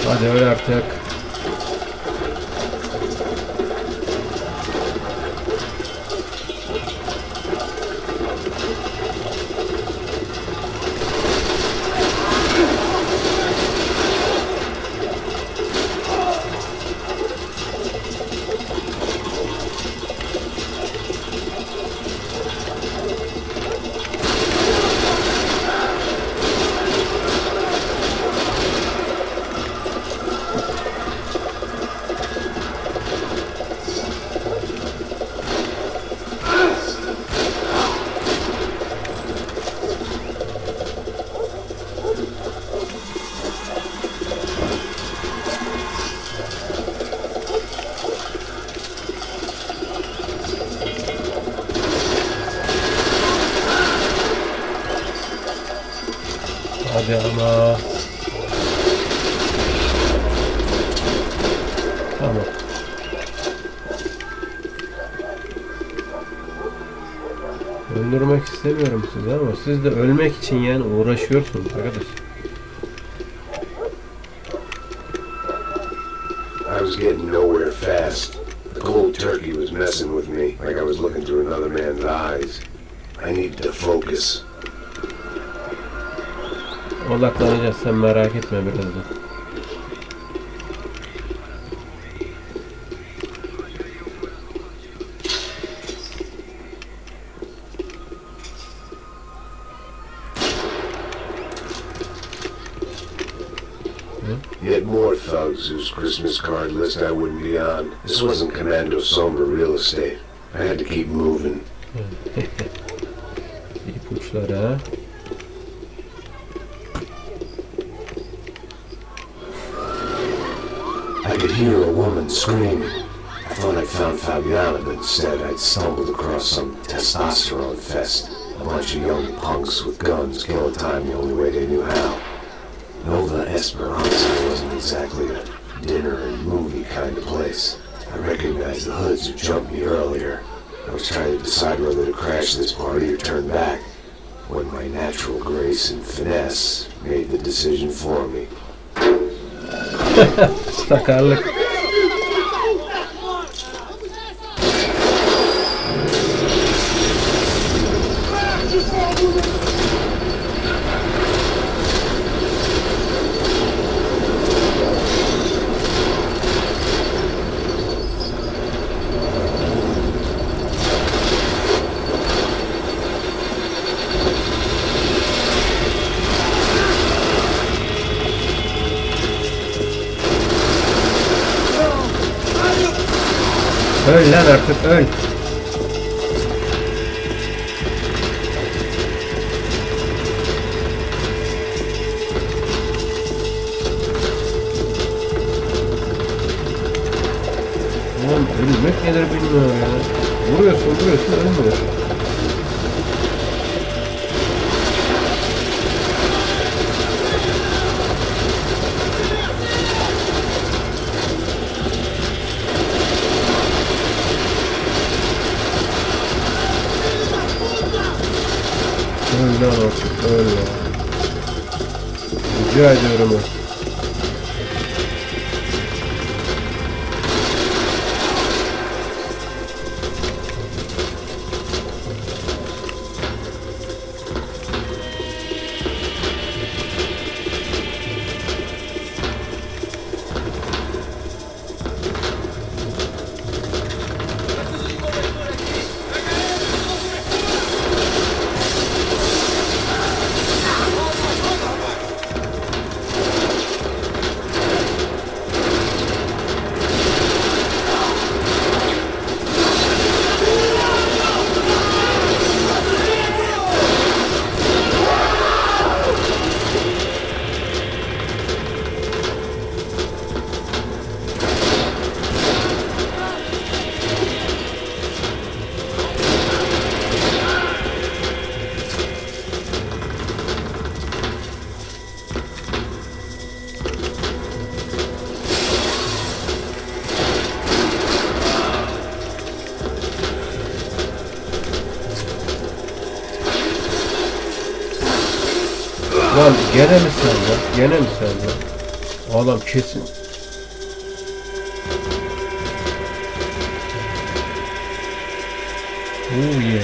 Hadi öyle artık. Hadi ama. Tamam. Öldürmek istemiyorum sizi ama siz de ölmek için yani uğraşıyorsunuz arkadaş. I was getting nowhere fast. The cold turkey was messing with me, like I was looking through another man's eyes. I needed to focus. Odaklanacağız, sen merak etme birazdan. Yet more thugs whose Christmas card list I wouldn't be on. This wasn't Commando Somber real estate. I had to keep moving. İpuçları ha. I could hear a woman screaming. I thought I'd found Fabiana, but instead I'd stumbled across some testosterone fest. A bunch of young punks with guns killing time the only way they knew how. Nova Esperanza wasn't exactly a dinner and movie kind of place. I recognized the hoods who jumped me earlier. I was trying to decide whether to crash this party or turn back, when my natural grace and finesse made the decision for me. Sakarlık. Öl lan artık, öl. Oğlum ölmek nedir bilmiyorum ya. Vuruyorsun ölmüyor. Öl lan artık, öl ya. Rica ediyorum. Lan gene mi sen ya? Gene mi sen ya? Adam kesin. Oh yeah.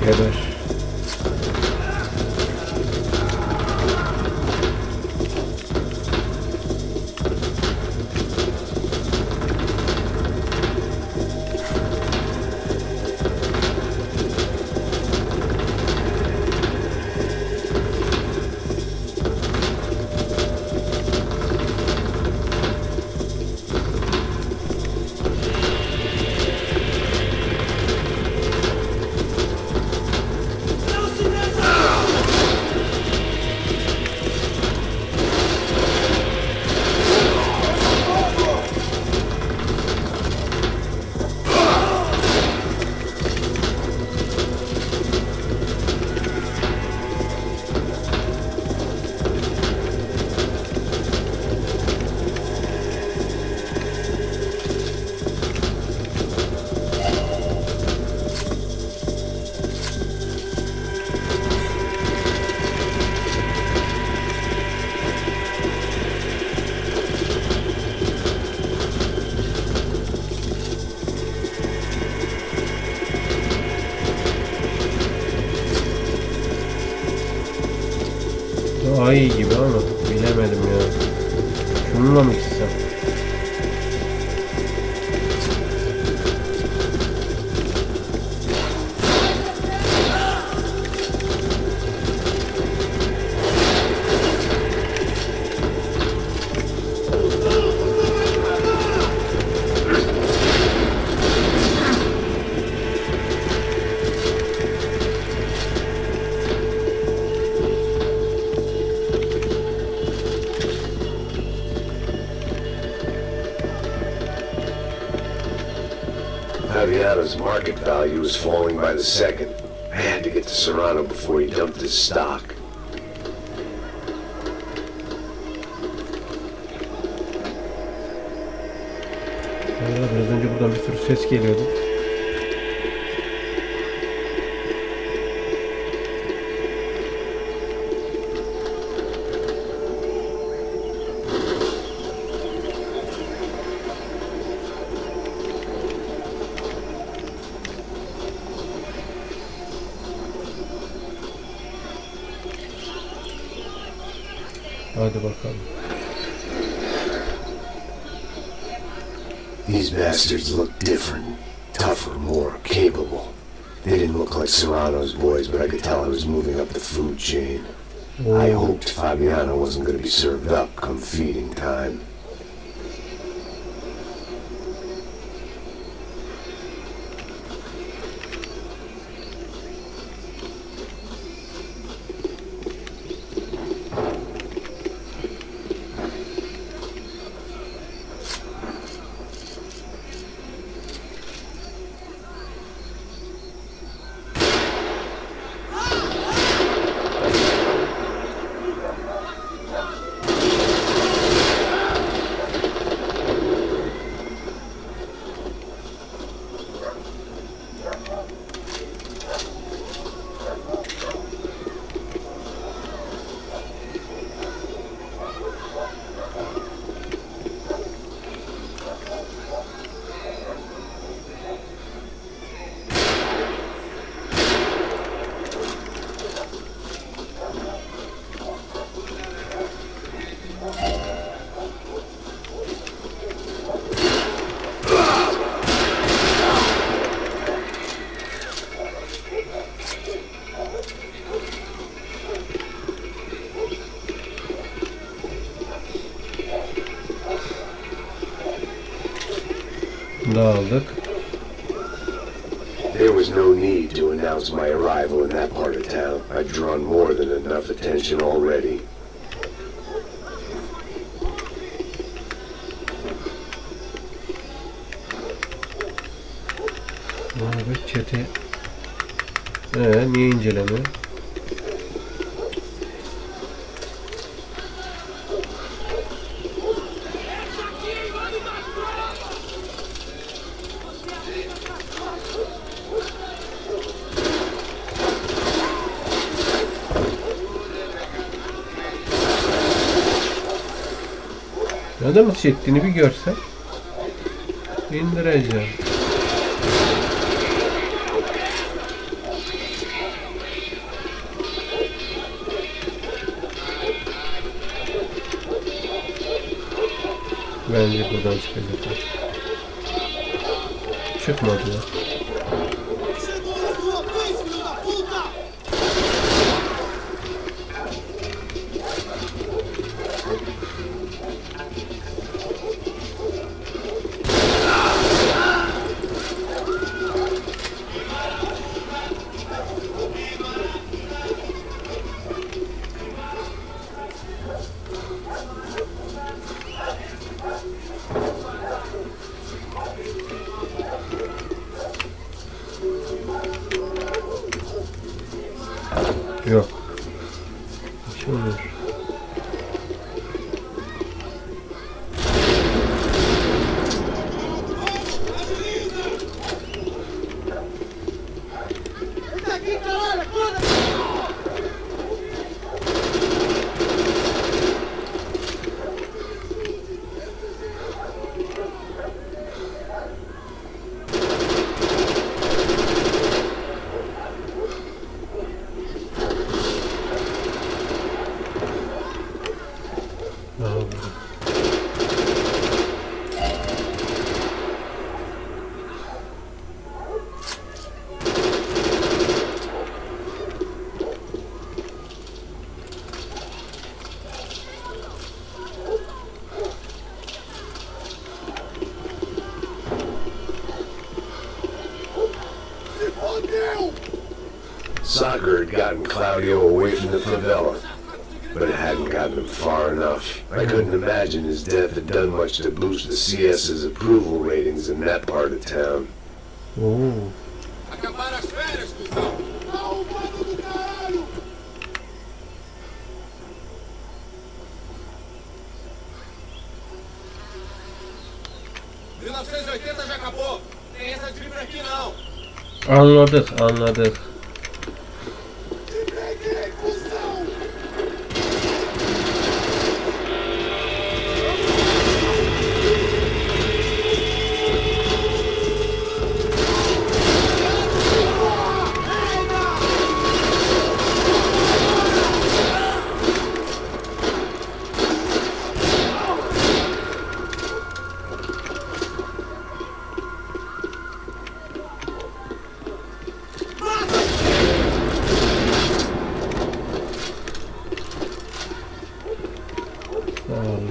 Geber. Daha iyi gibi ama bilemedim ya. Şununla mı gitsem? Fabiano's market value was falling by the second. I had to get to Serrano before he dumped his stock. Biraz önce buradan bir sürü ses geliyordu. Hadi bakalım. These bastards look different, tougher, more capable. They didn't look like Serrano's boys, but I could tell I was moving up the food chain. I hoped Fabiano wasn't going to be served up come feeding time. Dağıldık. There was no need to announce my arrival in that part of town. I'd drawn more than enough attention already. Evet, Çete. Niye inceleme? Ne demek çektiğini bir görsen indireceğim. Bence buradan çıkacaklar. Çıkmadılar. Yok. Bir şey oluyor. Soccer had gotten Claudio away from the favela, but it hadn't gotten him far enough. I couldn't imagine his death had done much to boost the CS's approval ratings in that part of town. Oo. Acabaram as férias, cuzão! Arrombado do caralho! 1980 já acabou! Tem essa de livro aqui não! Anladık, anladık.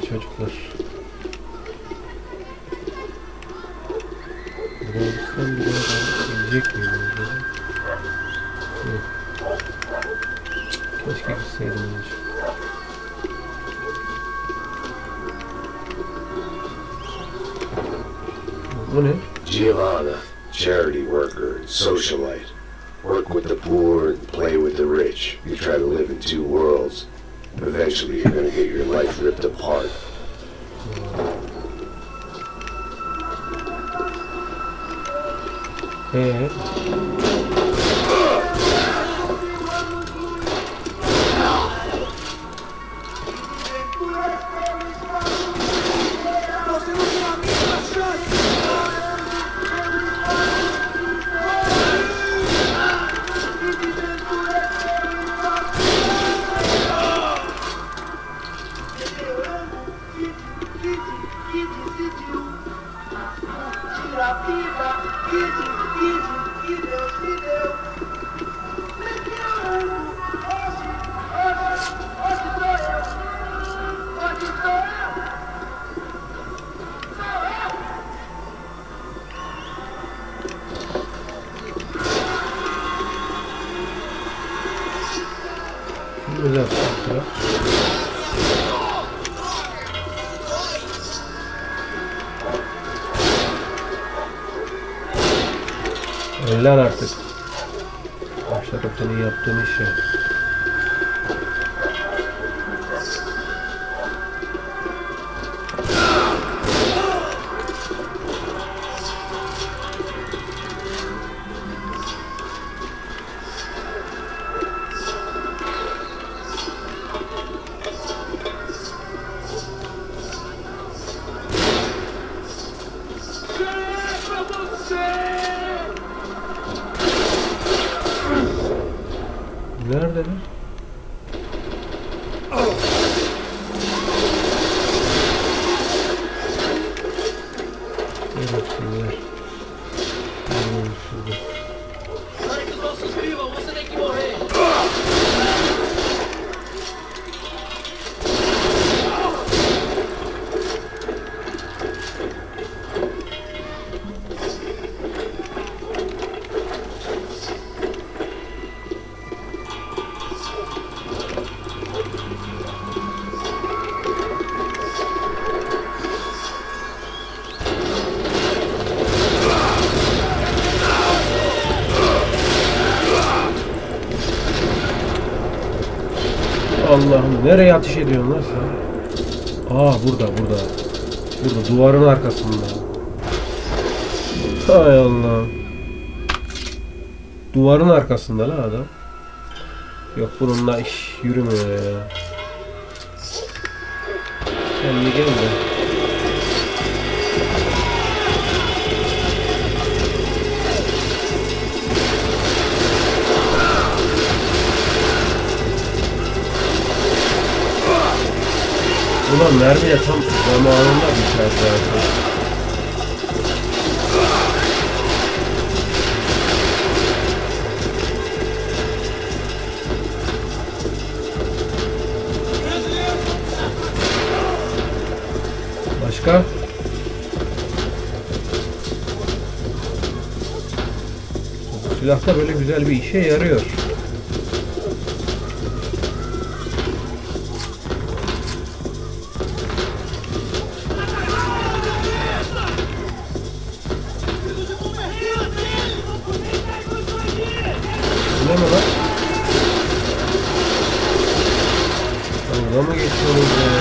Çocuklar. Buradan bir daha gidecek miyim? Yok. Keşke gitseydim önce. Bu ne? Giovanna, charity worker and socialite. Work with the poor and play with the rich. You try to live in two worlds. Eventually you're gonna get your life ripped apart. Güzel. Öğlen artık. Başladık senin yaptığın işe. Neredeler? Allah'ım, nereye ateş ediyorsun lan sen? Aa, burada. Burada duvarın arkasında. Hay Allah. Duvarın arkasında lan adam. Yok, bununla iş yürümüyor ya. Sen bir gel de. Ulan mermi de tam zamanında biter zaten. Başka? Bu silah da böyle güzel bir işe yarıyor. Ne mi lan? Dalga mı geçiyoruz ya?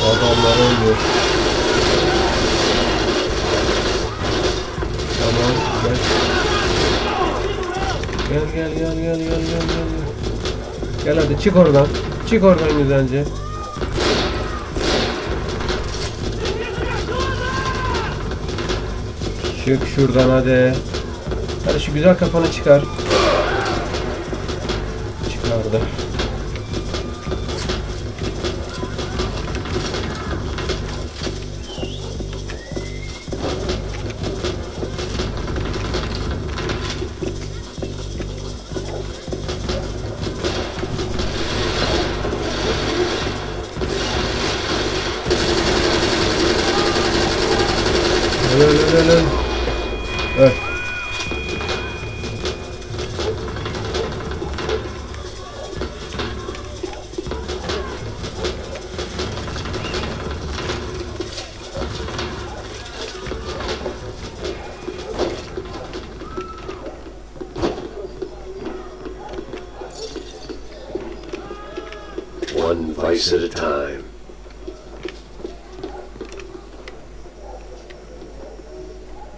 Adamlar ölüyor. Tamam, gel. Gel hadi, çık oradan. Çık oradan güzelce. Çık şuradan hadi. Hadi şu güzel kafanı çıkar. Çıkardı. Öl. One vice at a time.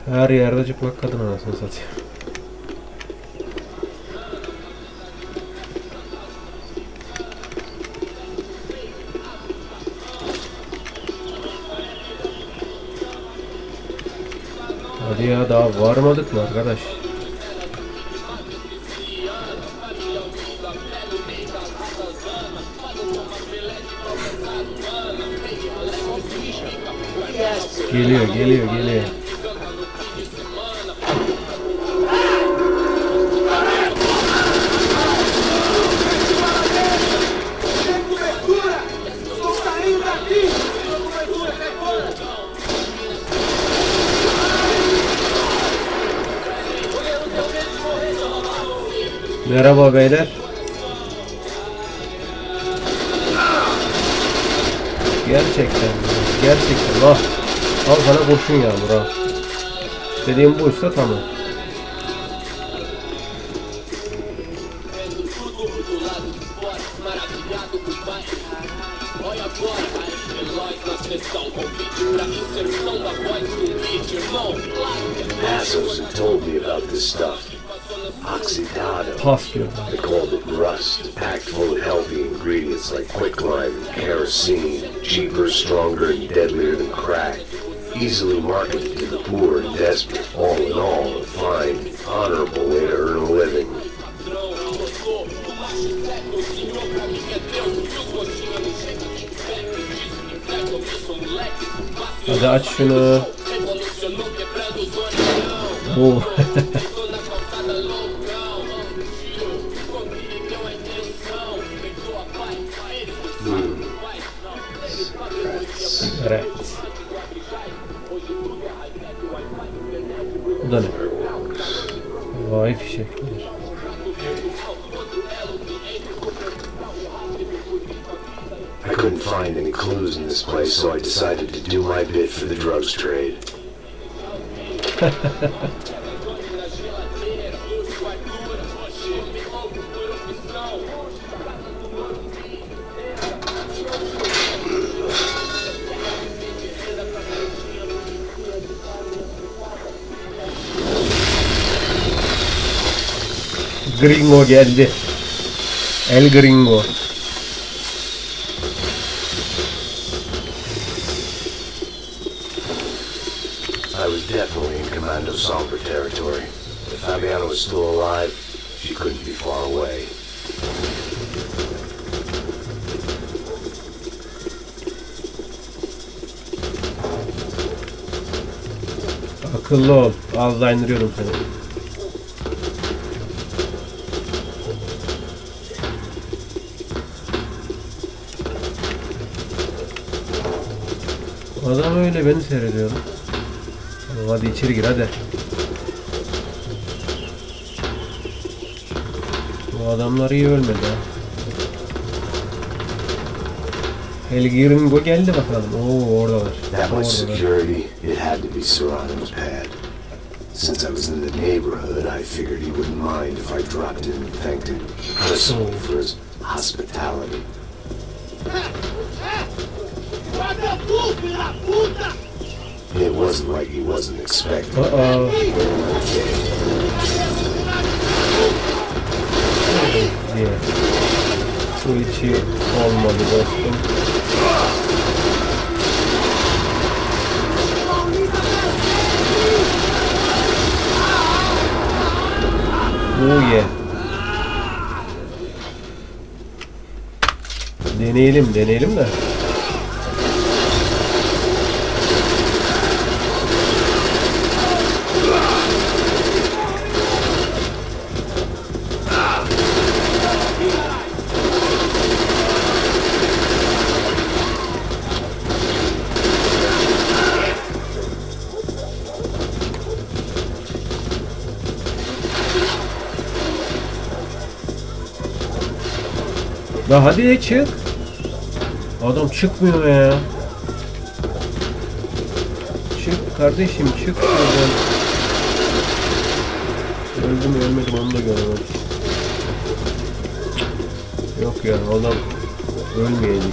Her yerde çıplak kadın anasını satayım. Hadi ya, daha varmadık mı arkadaş? Geliyor. Merhaba beyler. Gerçekten al sana kurşun yağmur ha. Dediğim buysa tamam. Assholes have told me about this stuff. Oxidado. They called it rust, packed full of healthy ingredients like quicklime and kerosene, cheaper, stronger, and deadlier than crack. Easily marketed to the poor and desperate. All in all, a fine, honorable way to earn a living. Hadi aç şunu. Oh. Evet. Bu da ne? Vay fişekler. I couldn't find any clues in this place, so I decided to do my bit for the drugs trade. Gringo geldi. El Gringo. I was definitely in Commando Somber territory. If Fabiana was still alive, she couldn't be far away. Akıllı ol. Az daha indiriyorum seni. Adam öyle beni seyrediyor. Hadi içeri gir hadi. Bu adamlar iyi ölmedi ha. El Gringo geldi bakalım. Oo oradalar. That much security, it had to be Serrano's pad. Since I was in the neighborhood, I figured he wouldn't mind if I dropped in and thanked him personally for his hospitality. It wasn't like he wasn't expecting. Yeah. Su içi olmadı dostum. Oh yeah. Deneyelim de. Ya hadi çık. Adam çıkmıyor ya. Çık kardeşim çık şuradan. Öldüm mü ölmedim onu da göremedim. Yok ya adam ölmeyecek.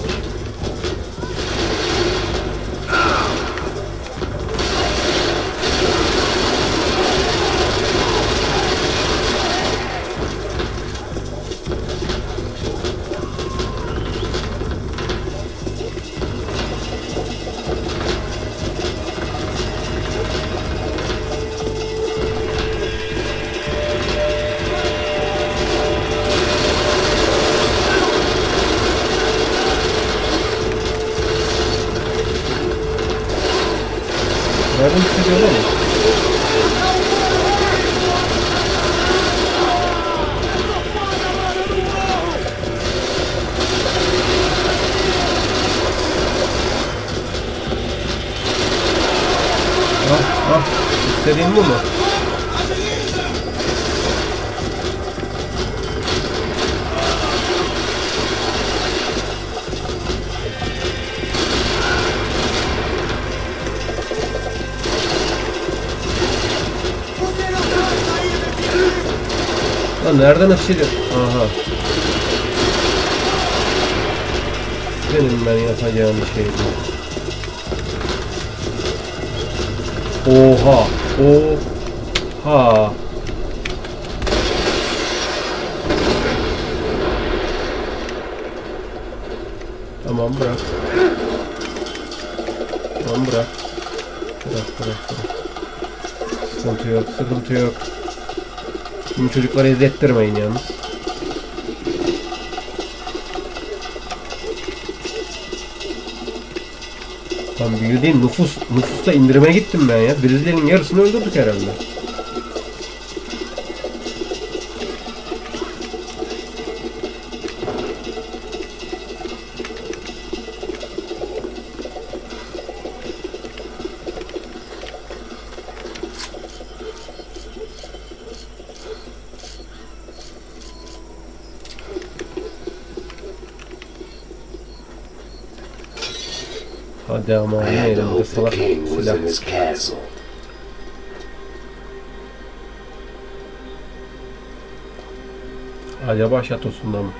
Nereden çıkıyor lan? İstediğin bu mu? Lan nereden açılıyor? Aha. Benim ben yapacağım bir şey değil. Oha. Oha. Tamam bırak. Tamam bırak. Bırak. Sıkıntı yok. Şimdi çocuklara izlettirmeyin yalnız. Tam bildiğin nüfusta indirime gittim ben ya. Brezilyaның yarısını öldürdük herhalde. Hadi ama I yine had to elimde hope salak the king was silah. in his castle. Acaba şatosunda mı?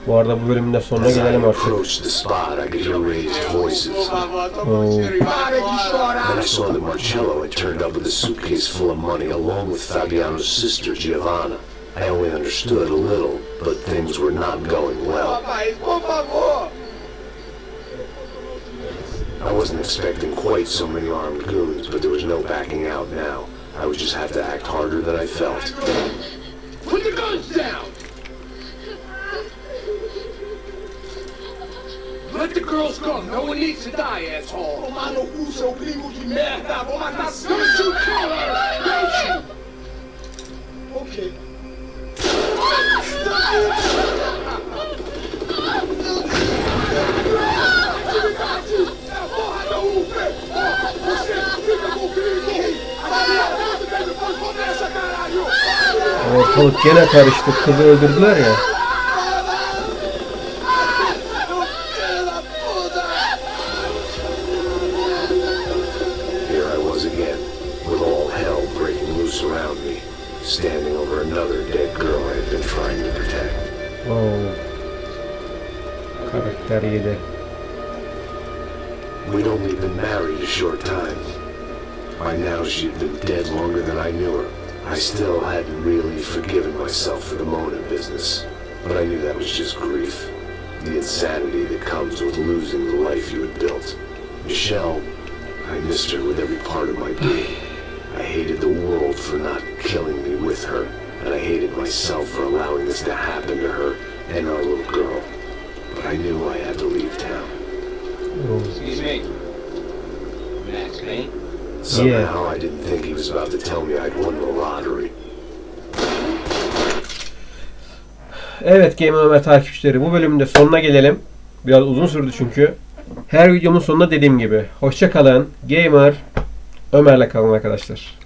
Bu arada bu bölümün de sonuna As I gelelim artık. approached the spot, I could hear raised voices. Then I saw that Marcello had turned up with a suitcase full of money along with Fabiano's sister, Giovanna. I only understood a little, but things were not going well. I wasn't expecting quite so many armed goons, but there was no backing out now. I would just have to act harder than I felt. Put the guns down! Let the girls go. No one needs to die, asshole. Romano uso primo de merda. Vou matar seu color. Okay. Ortalık gene karıştı. Kızı öldürdüler ya. Here I was again, with all hell breaking loose around me, standing over another dead girl I had been trying to protect. Oh. Karakter yedi. We'd only been married a short time. By now she'd been dead longer than I knew her. I still hadn't really forgiven myself for the Mona business, but I knew that was just grief. The insanity that comes with losing the life you had built. Michelle, I missed her with every part of my being. I hated the world for not killing me with her, and I hated myself for allowing this to happen to her and our little girl. But I knew I had to leave town. Excuse me. Max Payne? Somehow I didn't think he was about to tell me I'd won the lottery. Evet Gamer Ömer takipçileri, bu bölümün de sonuna gelelim. Biraz uzun sürdü çünkü. Her videomun sonunda dediğim gibi. Hoşça kalın. Gamer Ömer'le kalın arkadaşlar.